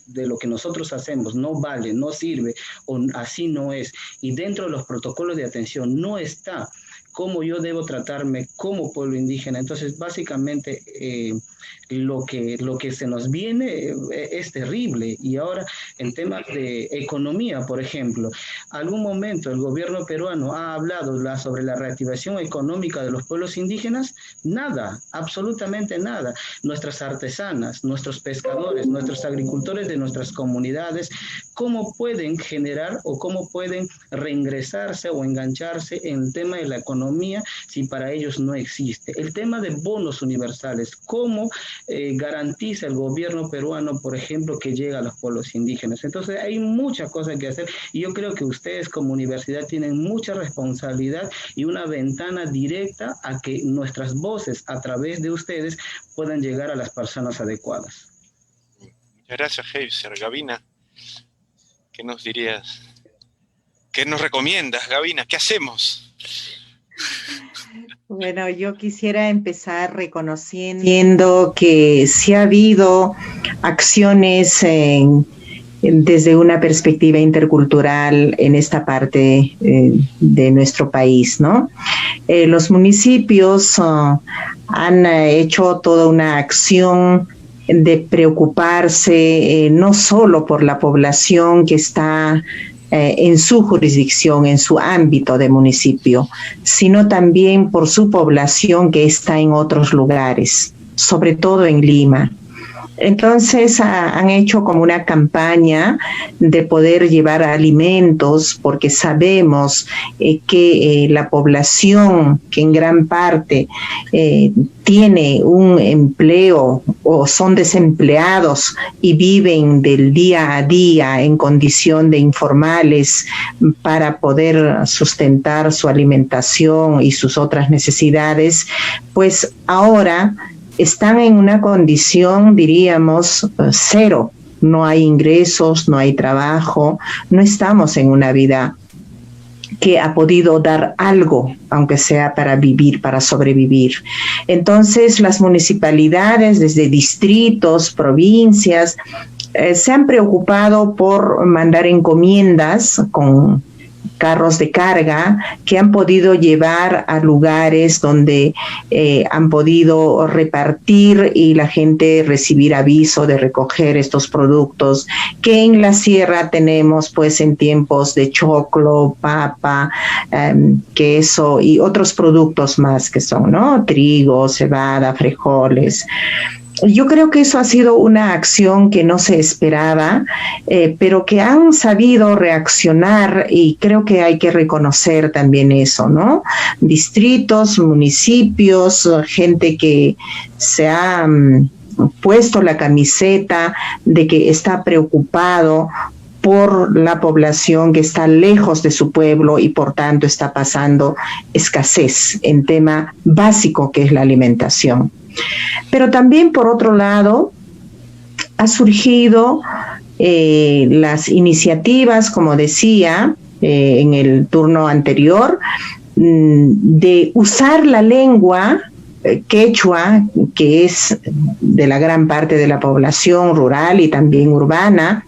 S2: de lo que nosotros hacemos no vale, no sirve, o así no es, y dentro de los protocolos de atención no está cómo yo debo tratarme como pueblo indígena. Entonces, básicamente, lo que se nos viene es terrible. Y ahora, en temas de economía, por ejemplo, algún momento el gobierno peruano ha hablado sobre la reactivación económica de los pueblos indígenas. Nada, absolutamente nada. Nuestras artesanas, nuestros pescadores, nuestros agricultores de nuestras comunidades, ¿cómo pueden generar o cómo pueden reingresarse o engancharse en el tema de la economía si para ellos no existe? El tema de bonos universales, ¿cómo garantiza el gobierno peruano, por ejemplo, que llega a los pueblos indígenas? Entonces hay muchas cosas que hacer y yo creo que ustedes como universidad tienen mucha responsabilidad y una ventana directa a que nuestras voces a través de ustedes puedan llegar a las personas adecuadas.
S1: Muchas gracias, Heiser. Gavina, ¿qué nos dirías? ¿Qué nos recomiendas, Gavina? ¿Qué hacemos?
S3: Bueno, yo quisiera empezar reconociendo que sí ha habido acciones desde una perspectiva intercultural en esta parte de nuestro país, ¿no? Los municipios han hecho toda una acción de preocuparse no solo por la población que está en su jurisdicción, en su ámbito de municipio, sino también por su población que está en otros lugares, sobre todo en Lima. Entonces han hecho como una campaña de poder llevar alimentos porque sabemos que la población que en gran parte tiene un empleo o son desempleados y viven del día a día en condición de informales para poder sustentar su alimentación y sus otras necesidades, pues ahora están en una condición, diríamos, cero. No hay ingresos, no hay trabajo, no estamos en una vida que ha podido dar algo, aunque sea para vivir, para sobrevivir. Entonces, las municipalidades, desde distritos, provincias, se han preocupado por mandar encomiendas con carros de carga que han podido llevar a lugares donde han podido repartir y la gente recibir aviso de recoger estos productos que en la sierra tenemos pues en tiempos de choclo, papa, queso y otros productos más que son, ¿no? Trigo, cebada, frijoles. Yo creo que eso ha sido una acción que no se esperaba, pero que han sabido reaccionar y creo que hay que reconocer también eso, ¿no? Distritos, municipios, gente que se ha puesto la camiseta de que está preocupado por la población que está lejos de su pueblo y por tanto está pasando escasez en tema básico que es la alimentación. Pero también, por otro lado, ha surgido las iniciativas, como decía en el turno anterior, de usar la lengua quechua, que es de la gran parte de la población rural y también urbana,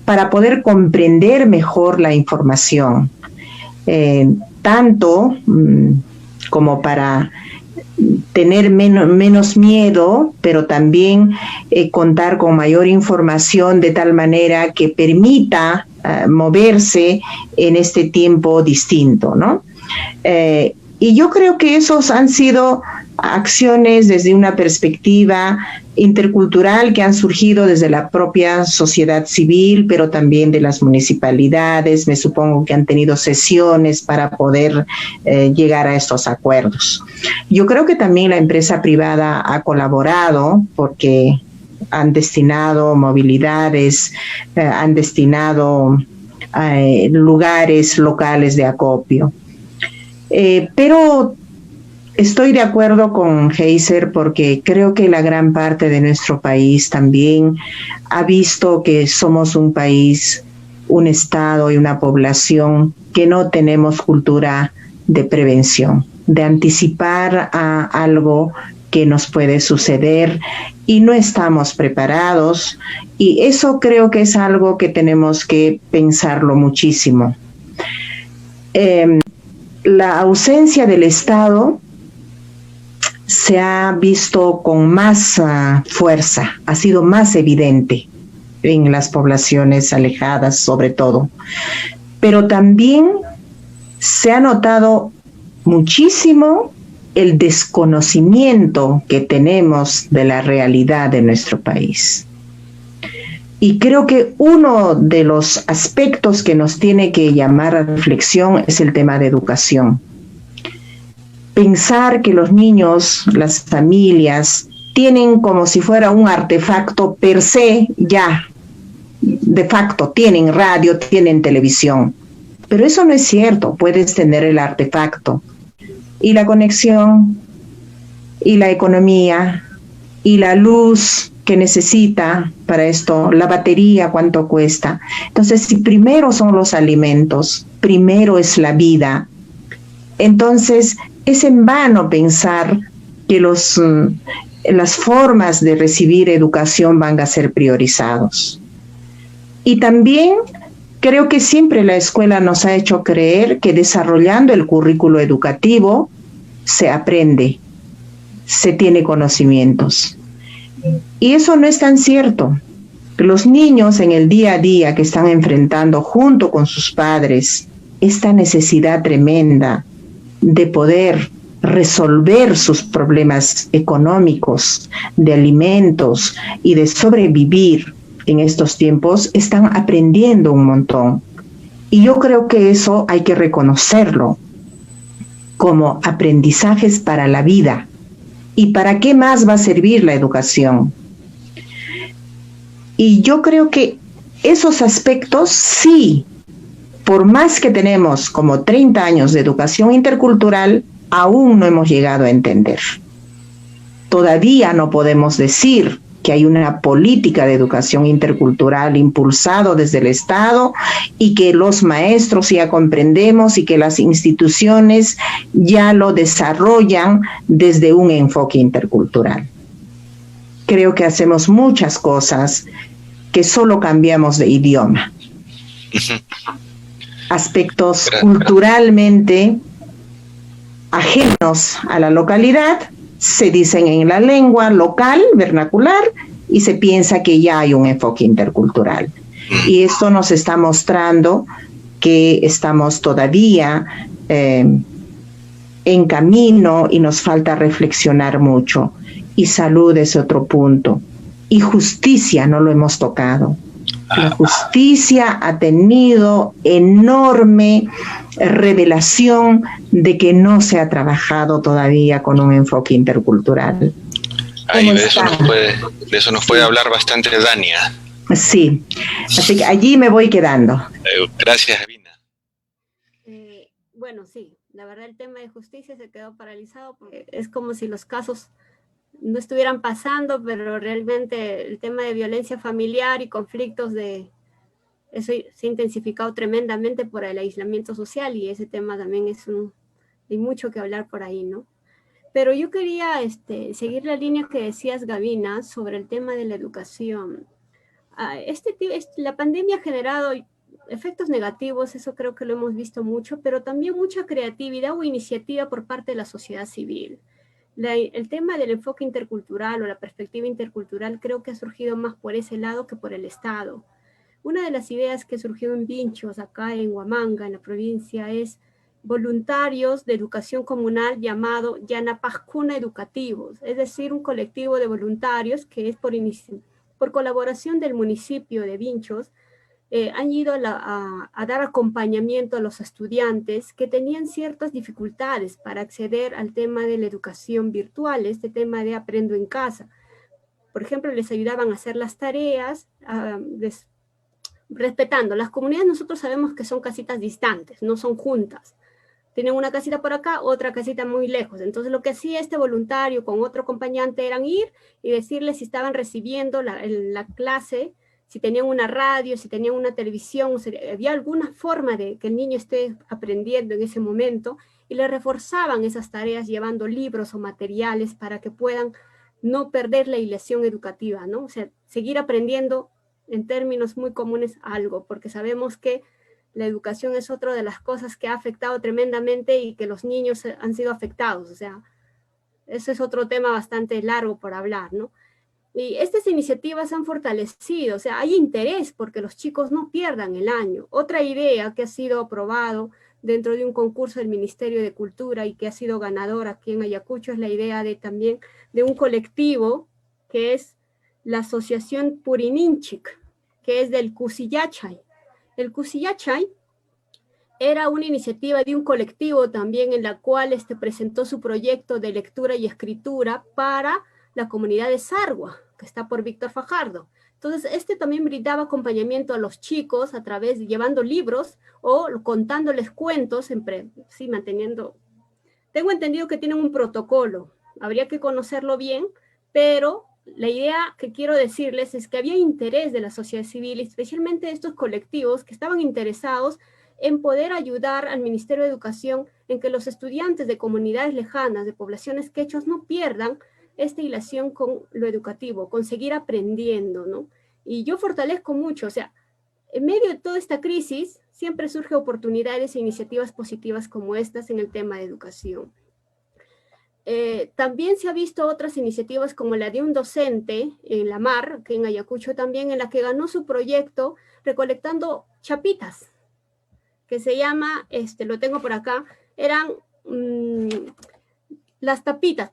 S3: para poder comprender mejor la información, tanto como para tener menos miedo, pero también contar con mayor información de tal manera que permita moverse en este tiempo distinto, ¿no? Y yo creo que esos han sido acciones desde una perspectiva intercultural que han surgido desde la propia sociedad civil, pero también de las municipalidades. Me supongo que han tenido sesiones para poder llegar a estos acuerdos. Yo creo que también la empresa privada ha colaborado porque han destinado movilidades, han destinado lugares locales de acopio. Pero Estoy de acuerdo con Heiser porque creo que la gran parte de nuestro país también ha visto que somos un país, un estado y una población que no tenemos cultura de prevención, de anticipar a algo que nos puede suceder y no estamos preparados, y eso creo que es algo que tenemos que pensarlo muchísimo. La ausencia del Estado se ha visto con más fuerza, ha sido más evidente en las poblaciones alejadas sobre todo, pero también se ha notado muchísimo el desconocimiento que tenemos de la realidad de nuestro país. Y creo que uno de los aspectos que nos tiene que llamar a reflexión es el tema de educación. Pensar que los niños, las familias, tienen como si fuera un artefacto per se, ya, de facto, tienen radio, tienen televisión. Pero eso no es cierto, puedes tener el artefacto, y la conexión, y la economía, y la luz que necesita para esto, la batería, cuánto cuesta. Entonces, si primero son los alimentos, primero es la vida, entonces es en vano pensar que las formas de recibir educación van a ser priorizados. Y también creo que siempre la escuela nos ha hecho creer que desarrollando el currículo educativo se aprende, se tiene conocimientos. Y eso no es tan cierto. Los niños en el día a día que están enfrentando junto con sus padres esta necesidad tremenda de poder resolver sus problemas económicos, de alimentos y de sobrevivir en estos tiempos, están aprendiendo un montón. Y yo creo que eso hay que reconocerlo como aprendizajes para la vida. ¿Y para qué más va a servir la educación? Y yo creo que esos aspectos sí, por más que tenemos como 30 años de educación intercultural, aún no hemos llegado a entender. Todavía no podemos decir que hay una política de educación intercultural impulsado desde el Estado y que los maestros ya comprendemos y que las instituciones ya lo desarrollan desde un enfoque intercultural. Creo que hacemos muchas cosas que solo cambiamos de idioma. Aspectos culturalmente ajenos a la localidad se dicen en la lengua local, vernacular, y se piensa que ya hay un enfoque intercultural. Y esto nos está mostrando que estamos todavía en camino y nos falta reflexionar mucho. Y salud es otro punto. Y justicia no lo hemos tocado. La justicia ha tenido enorme revelación de que no se ha trabajado todavía con un enfoque intercultural.
S1: Ahí de eso nos puede hablar bastante Dania.
S3: Sí, así que allí me voy quedando.
S1: Gracias, Gavina.
S4: Bueno, sí, la verdad el tema de justicia se quedó paralizado porque es como si los casos no estuvieran pasando, pero realmente el tema de violencia familiar y conflictos eso se ha intensificado tremendamente por el aislamiento social, y ese tema también hay mucho que hablar por ahí, ¿no? Pero yo quería seguir la línea que decías, Gavina, sobre el tema de la educación. La pandemia ha generado efectos negativos, eso creo que lo hemos visto mucho, pero también mucha creatividad o iniciativa por parte de la sociedad civil. El tema del enfoque intercultural o la perspectiva intercultural creo que ha surgido más por ese lado que por el Estado. Una de las ideas que surgió en Vinchos, acá en Huamanga, en la provincia, es voluntarios de educación comunal llamado Yanapajcuna Educativos, es decir, un colectivo de voluntarios que es por colaboración del municipio de Vinchos, han ido a dar acompañamiento a los estudiantes que tenían ciertas dificultades para acceder al tema de la educación virtual, este tema de aprendo en casa. Por ejemplo, les ayudaban a hacer las tareas, respetando. Las comunidades nosotros sabemos que son casitas distantes, no son juntas. Tienen una casita por acá, otra casita muy lejos. Entonces lo que hacía este voluntario con otro acompañante eran ir y decirles si estaban recibiendo la clase, si tenían una radio, si tenían una televisión, si había alguna forma de que el niño esté aprendiendo en ese momento, y le reforzaban esas tareas llevando libros o materiales para que puedan no perder la ilusión educativa, ¿no? O sea, seguir aprendiendo en términos muy comunes algo, porque sabemos que la educación es otra de las cosas que ha afectado tremendamente y que los niños han sido afectados. O sea, ese es otro tema bastante largo por hablar, ¿no? Y estas iniciativas han fortalecido, o sea, hay interés porque los chicos no pierdan el año. Otra idea que ha sido aprobado dentro de un concurso del Ministerio de Cultura y que ha sido ganador aquí en Ayacucho es la idea de también de un colectivo que es la Asociación Purininchik, que es del Cusillachay. El Cusillachay era una iniciativa de un colectivo también en la cual presentó su proyecto de lectura y escritura para la comunidad de Sargua, que está por Víctor Fajardo. Entonces, también brindaba acompañamiento a los chicos a través de llevando libros o contándoles cuentos, sí, manteniendo. Tengo entendido que tienen un protocolo, habría que conocerlo bien, pero la idea que quiero decirles es que había interés de la sociedad civil, especialmente de estos colectivos que estaban interesados en poder ayudar al Ministerio de Educación en que los estudiantes de comunidades lejanas, de poblaciones quechuas, no pierdan esta hilación con lo educativo, con seguir aprendiendo, ¿no? Y yo fortalezco mucho, o sea, en medio de toda esta crisis, siempre surgen oportunidades e iniciativas positivas como estas en el tema de educación. También se ha visto otras iniciativas como la de un docente en la MAR, que en Ayacucho también, en la que ganó su proyecto recolectando chapitas, que se llama, lo tengo por acá, eran las tapitas,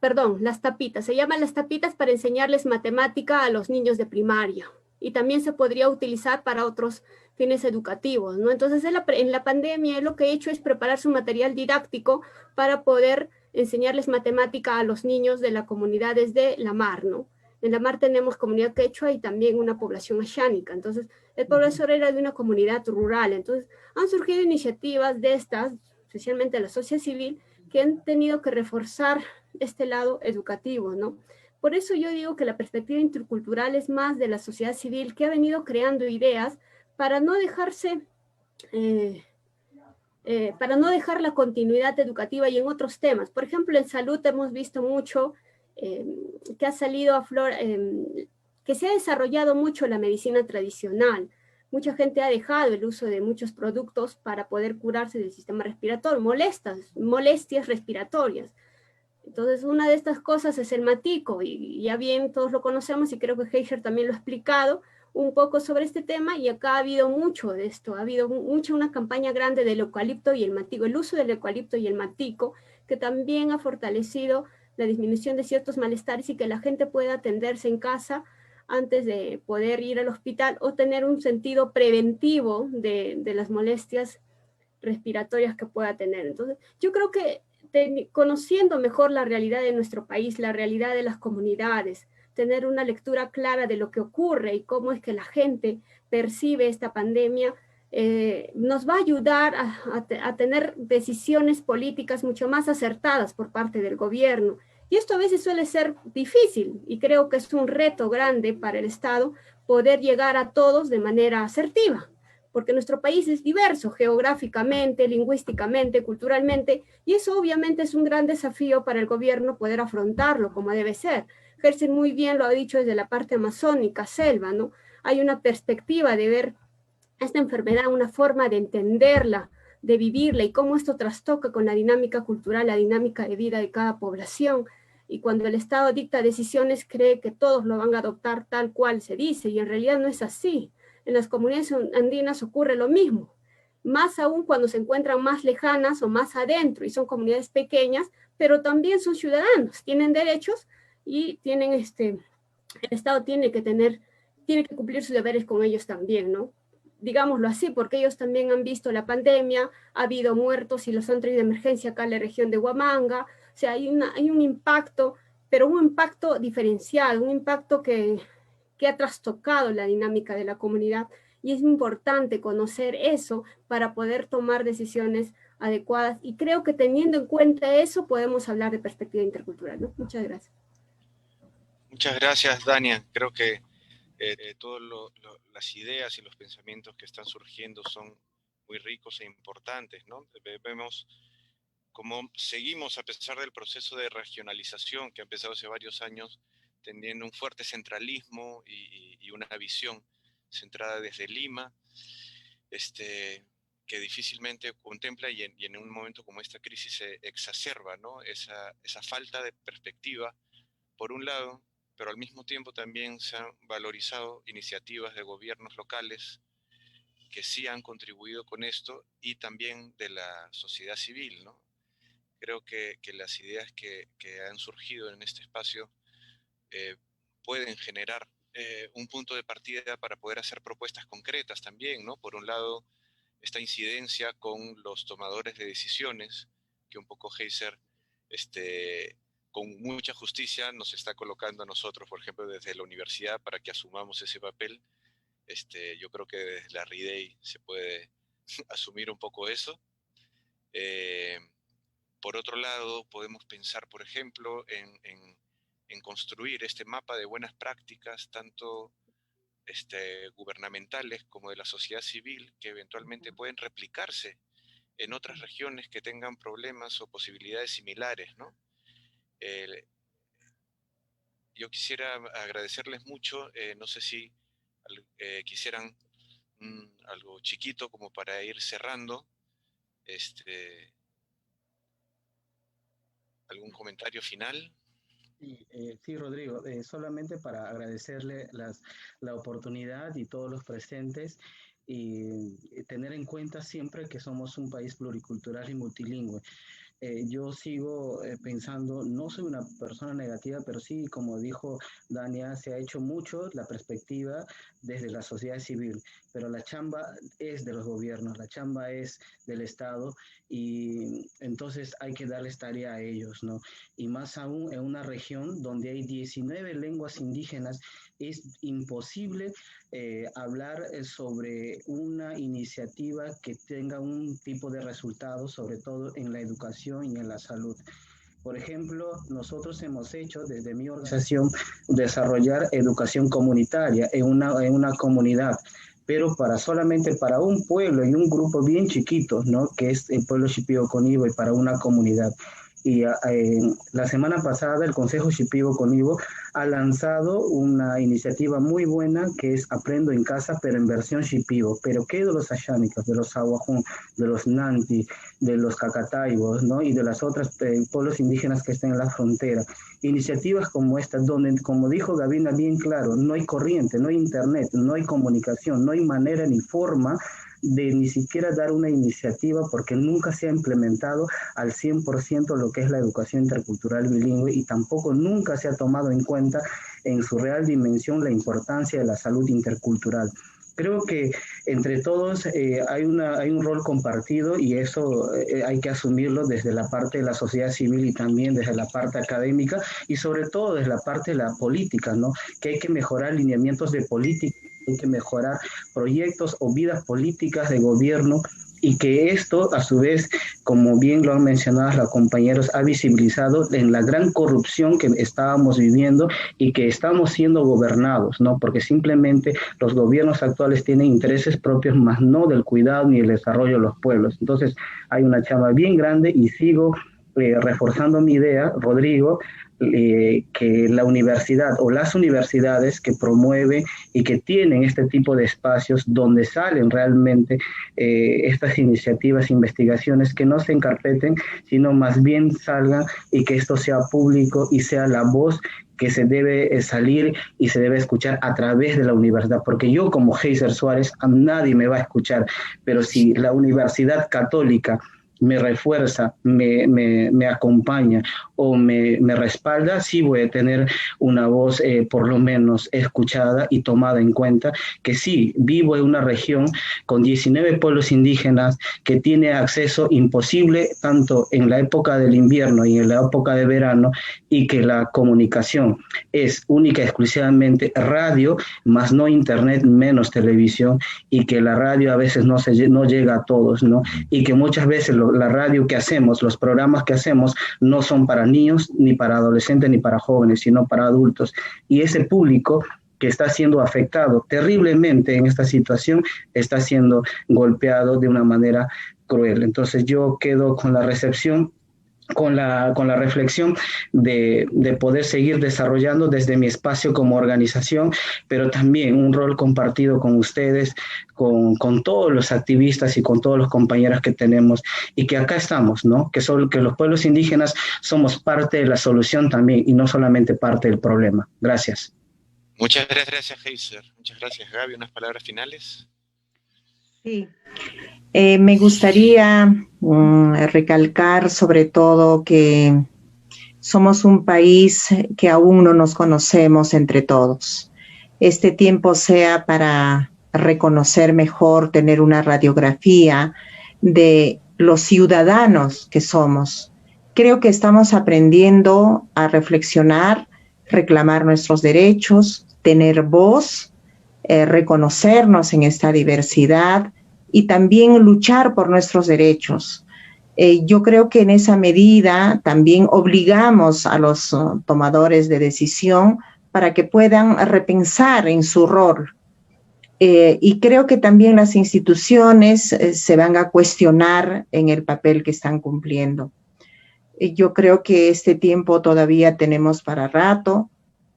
S4: se llaman las tapitas para enseñarles matemática a los niños de primaria. Y también se podría utilizar para otros fines educativos, ¿no? Entonces, en la pandemia, lo que he hecho es preparar su material didáctico para poder enseñarles matemática a los niños de las comunidades de la MAR, ¿no? En la MAR tenemos comunidad quechua y también una población ashánica. Entonces, el profesor era de una comunidad rural. Entonces, han surgido iniciativas de estas, especialmente la sociedad civil, que han tenido que reforzar este lado educativo, ¿no? Por eso yo digo que la perspectiva intercultural es más de la sociedad civil que ha venido creando ideas para no dejarse, para no dejar la continuidad educativa y en otros temas. Por ejemplo, en salud hemos visto mucho que ha salido a flor, que se ha desarrollado mucho la medicina tradicional. Mucha gente ha dejado el uso de muchos productos para poder curarse del sistema respiratorio, molestias respiratorias. Entonces, una de estas cosas es el matico, y ya bien todos lo conocemos, y creo que Heiser también lo ha explicado un poco sobre este tema, y acá ha habido mucho de esto, ha habido una campaña grande del eucalipto y el matico, el uso del eucalipto y el matico, que también ha fortalecido la disminución de ciertos malestares y que la gente pueda atenderse en casa antes de poder ir al hospital o tener un sentido preventivo de las molestias respiratorias que pueda tener. Entonces, yo creo que conociendo mejor la realidad de nuestro país, la realidad de las comunidades, tener una lectura clara de lo que ocurre y cómo es que la gente percibe esta pandemia, nos va a ayudar a tener decisiones políticas mucho más acertadas por parte del gobierno. Y esto a veces suele ser difícil y creo que es un reto grande para el Estado poder llegar a todos de manera asertiva, porque nuestro país es diverso geográficamente, lingüísticamente, culturalmente, y eso obviamente es un gran desafío para el gobierno poder afrontarlo como debe ser. Gersen muy bien lo ha dicho desde la parte amazónica, selva, ¿no? Hay una perspectiva de ver esta enfermedad, una forma de entenderla, de vivirla y cómo esto trastoca con la dinámica cultural, la dinámica de vida de cada población. Y cuando el Estado dicta decisiones, cree que todos lo van a adoptar tal cual se dice, y en realidad no es así. En las comunidades andinas ocurre lo mismo, más aún cuando se encuentran más lejanas o más adentro, y son comunidades pequeñas, pero también son ciudadanos, tienen derechos y tienen el Estado tiene que cumplir sus deberes con ellos también, ¿no? Digámoslo así, porque ellos también han visto la pandemia, ha habido muertos y los han traído de emergencia acá en la región de Huamanga. O sea, hay un impacto, pero un impacto diferencial, un impacto que ha trastocado la dinámica de la comunidad, y es importante conocer eso para poder tomar decisiones adecuadas, y creo que teniendo en cuenta eso podemos hablar de perspectiva intercultural, ¿no? Muchas gracias.
S1: Muchas gracias, Dania. Creo que todas las ideas y los pensamientos que están surgiendo son muy ricos e importantes, ¿no? Vemos cómo seguimos, a pesar del proceso de regionalización que ha empezado hace varios años, teniendo un fuerte centralismo y una visión centrada desde Lima, que difícilmente contempla y en un momento como esta crisis se exacerba, ¿no? Esa falta de perspectiva, por un lado, pero al mismo tiempo también se han valorizado iniciativas de gobiernos locales que sí han contribuido con esto, y también de la sociedad civil, ¿no? Creo que las ideas que han surgido en este espacio pueden generar un punto de partida para poder hacer propuestas concretas también, ¿no? Por un lado, esta incidencia con los tomadores de decisiones, que un poco Heiser, con mucha justicia, nos está colocando a nosotros, por ejemplo, desde la universidad, para que asumamos ese papel. Yo creo que desde la RIDEI se puede asumir un poco eso. Por otro lado, podemos pensar, por ejemplo, en construir este mapa de buenas prácticas, tanto gubernamentales como de la sociedad civil, que eventualmente pueden replicarse en otras regiones que tengan problemas o posibilidades similares, ¿no? Yo quisiera agradecerles mucho, no sé si quisieran algo chiquito como para ir cerrando, ¿algún comentario final?
S2: Sí, Rodrigo, solamente para agradecerle la oportunidad y todos los presentes, y tener en cuenta siempre que somos un país pluricultural y multilingüe. Yo sigo pensando, no soy una persona negativa, pero sí, como dijo Dania, se ha hecho mucho la perspectiva desde la sociedad civil, pero la chamba es de los gobiernos, la chamba es del Estado, y entonces hay que darles tarea a ellos, ¿no? Y más aún en una región donde hay 19 lenguas indígenas, es imposible hablar sobre una iniciativa que tenga un tipo de resultado, sobre todo en la educación y en la salud. Por ejemplo, nosotros hemos hecho desde mi organización desarrollar educación comunitaria en una comunidad, pero solamente para un pueblo y un grupo bien chiquito, ¿no? Que es el pueblo Shipibo-Conibo, y para una comunidad. Y la semana pasada el Consejo Shipibo-Conibo ha lanzado una iniciativa muy buena que es Aprendo en Casa, pero en versión Shipibo. Pero ¿qué de los Ashánicos, de los Aguajún, de los Nanti, de los Cacataibos, ¿no? Y de las otras pueblos indígenas que están en la frontera? Iniciativas como esta, donde, como dijo Gavina bien claro, no hay corriente, no hay internet, no hay comunicación, no hay manera ni forma de ni siquiera dar una iniciativa, porque nunca se ha implementado al 100% lo que es la educación intercultural bilingüe, y tampoco nunca se ha tomado en cuenta en su real dimensión la importancia de la salud intercultural. Creo que entre todos hay un rol compartido, y eso hay que asumirlo desde la parte de la sociedad civil y también desde la parte académica, y sobre todo desde la parte de la política, ¿no? Que hay que mejorar lineamientos de política, hay que mejorar proyectos o vidas políticas de gobierno, y que esto, a su vez, como bien lo han mencionado los compañeros, ha visibilizado en la gran corrupción que estábamos viviendo y que estamos siendo gobernados, ¿no? Porque simplemente los gobiernos actuales tienen intereses propios, más no del cuidado ni el desarrollo de los pueblos. Entonces, hay una chamba bien grande, y sigo reforzando mi idea, Rodrigo, que la universidad o las universidades que promueven y que tienen este tipo de espacios donde salen realmente estas iniciativas, investigaciones, que no se encarpeten, sino más bien salgan, y que esto sea público y sea la voz que se debe salir y se debe escuchar a través de la universidad, porque yo como Heiser Suárez, a nadie me va a escuchar, pero si la Universidad Católica me refuerza, me acompaña, o me respalda, sí voy a tener una voz por lo menos escuchada y tomada en cuenta, que sí, vivo en una región con 19 pueblos indígenas que tiene acceso imposible tanto en la época del invierno y en la época de verano, y que la comunicación es única y exclusivamente radio, más no internet, menos televisión, y que la radio a veces no llega a todos, ¿no? Y que muchas veces la radio que hacemos, los programas que hacemos, no son para niños, ni para adolescentes, ni para jóvenes, sino para adultos. Y ese público que está siendo afectado terriblemente en esta situación, está siendo golpeado de una manera cruel. Entonces yo quedo con la recepción, con la reflexión de poder seguir desarrollando desde mi espacio como organización, pero también un rol compartido con ustedes, con todos los activistas y con todos los compañeros que tenemos, y que acá estamos, ¿no? Que los pueblos indígenas somos parte de la solución también y no solamente parte del problema. Gracias.
S1: Muchas gracias, Heiser. Muchas gracias, Gaby. ¿Unas palabras finales?
S3: Sí. Me gustaría recalcar sobre todo que somos un país que aún no nos conocemos entre todos. Este tiempo sea para reconocer mejor, tener una radiografía de los ciudadanos que somos. Creo que estamos aprendiendo a reflexionar, reclamar nuestros derechos, tener voz, reconocernos en esta diversidad y también luchar por nuestros derechos. Yo creo que en esa medida también obligamos a los tomadores de decisión para que puedan repensar en su rol. Y creo que también las instituciones se van a cuestionar en el papel que están cumpliendo. Yo creo que este tiempo todavía tenemos para rato,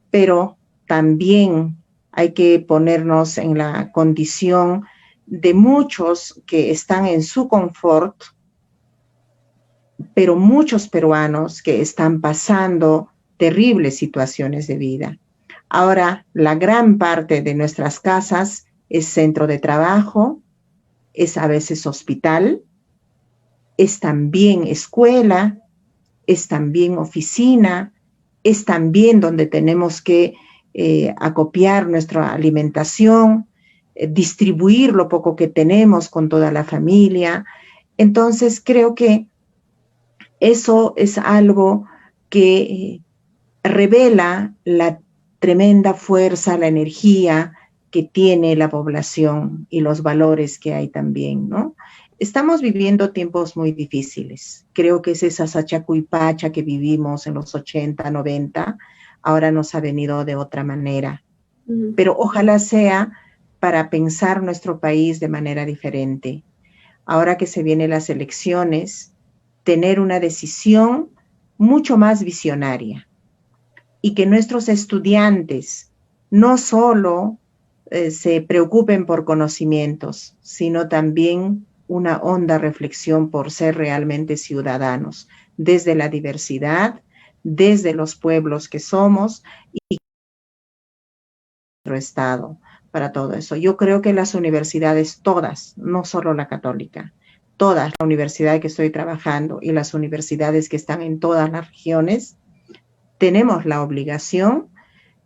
S3: pero también hay que ponernos en la condición de muchos que están en su confort, pero muchos peruanos que están pasando terribles situaciones de vida. Ahora, la gran parte de nuestras casas es centro de trabajo, es a veces hospital, es también escuela, es también oficina, es también donde tenemos que acopiar nuestra alimentación, distribuir lo poco que tenemos con toda la familia. Entonces, creo que eso es algo que revela la tremenda fuerza, la energía que tiene la población y los valores que hay también, ¿no? Estamos viviendo tiempos muy difíciles. Creo que es esa sachacuipacha que vivimos en los 80, 90, ahora nos ha venido de otra manera. Pero ojalá sea para pensar nuestro país de manera diferente. Ahora que se vienen las elecciones, tener una decisión mucho más visionaria y que nuestros estudiantes no solo se preocupen por conocimientos, sino también una honda reflexión por ser realmente ciudadanos, desde la diversidad, desde los pueblos que somos y nuestro Estado, para todo eso. Yo creo que las universidades todas, no solo la católica, todas, la universidad que estoy trabajando y las universidades que están en todas las regiones, tenemos la obligación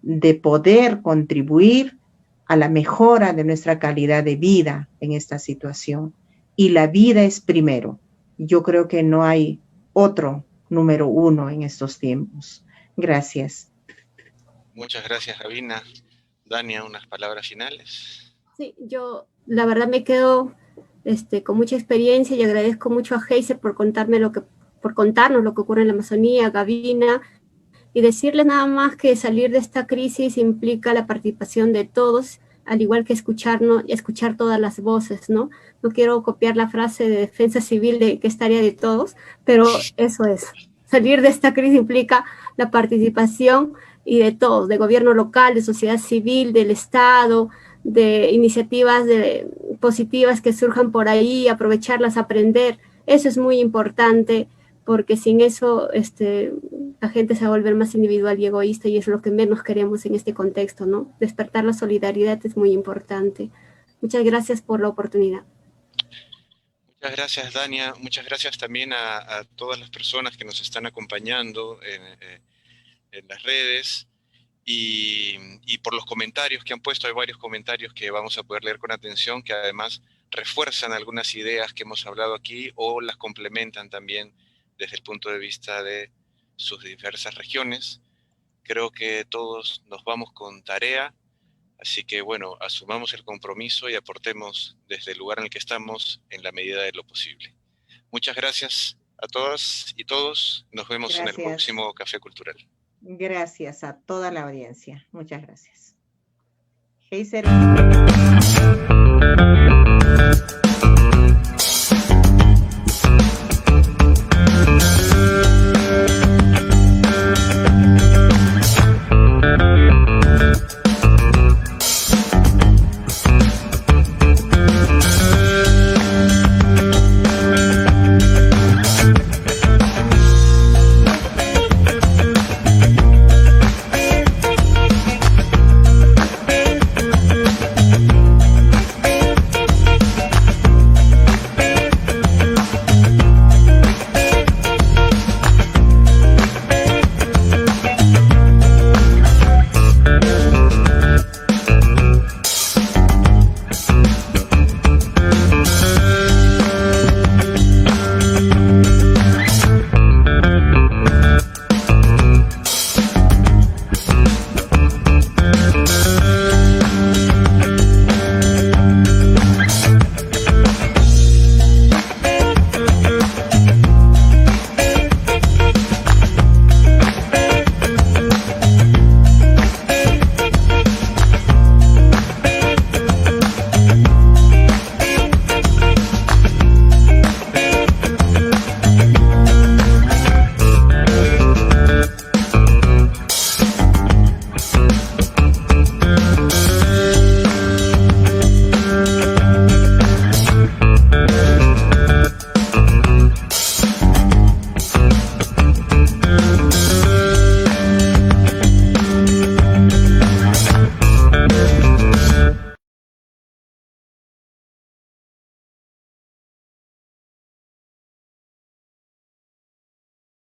S3: de poder contribuir a la mejora de nuestra calidad de vida en esta situación. Y la vida es primero. Yo creo que no hay otro número uno en estos tiempos. Gracias.
S1: Muchas gracias, Gabina. Dania, unas palabras finales.
S4: Sí, yo la verdad me quedo con mucha experiencia y agradezco mucho a Heiser por contarnos lo que ocurre en la Amazonía, Gabina, y decirles nada más que salir de esta crisis implica la participación de todos, al igual que escuchar todas las voces, ¿no? No quiero copiar la frase de Defensa Civil de que es tarea de todos, pero eso es. Salir de esta crisis implica la participación y de todos, de gobierno local, de sociedad civil, del Estado, de iniciativas positivas que surjan por ahí, aprovecharlas, aprender. Eso es muy importante, porque sin eso la gente se va a volver más individual y egoísta, y es lo que menos queremos en este contexto, ¿no? Despertar la solidaridad es muy importante. Muchas gracias por la oportunidad.
S1: Muchas gracias, Dania. Muchas gracias también a todas las personas que nos están acompañando en las redes y por los comentarios que han puesto. Hay varios comentarios que vamos a poder leer con atención, que además refuerzan algunas ideas que hemos hablado aquí o las complementan también desde el punto de vista de sus diversas regiones. Creo que todos nos vamos con tarea. Así que, bueno, asumamos el compromiso y aportemos desde el lugar en el que estamos en la medida de lo posible. Muchas gracias a todas y todos. Nos vemos en el próximo Café Cultural.
S3: Gracias a toda la audiencia. Muchas gracias. Heiser.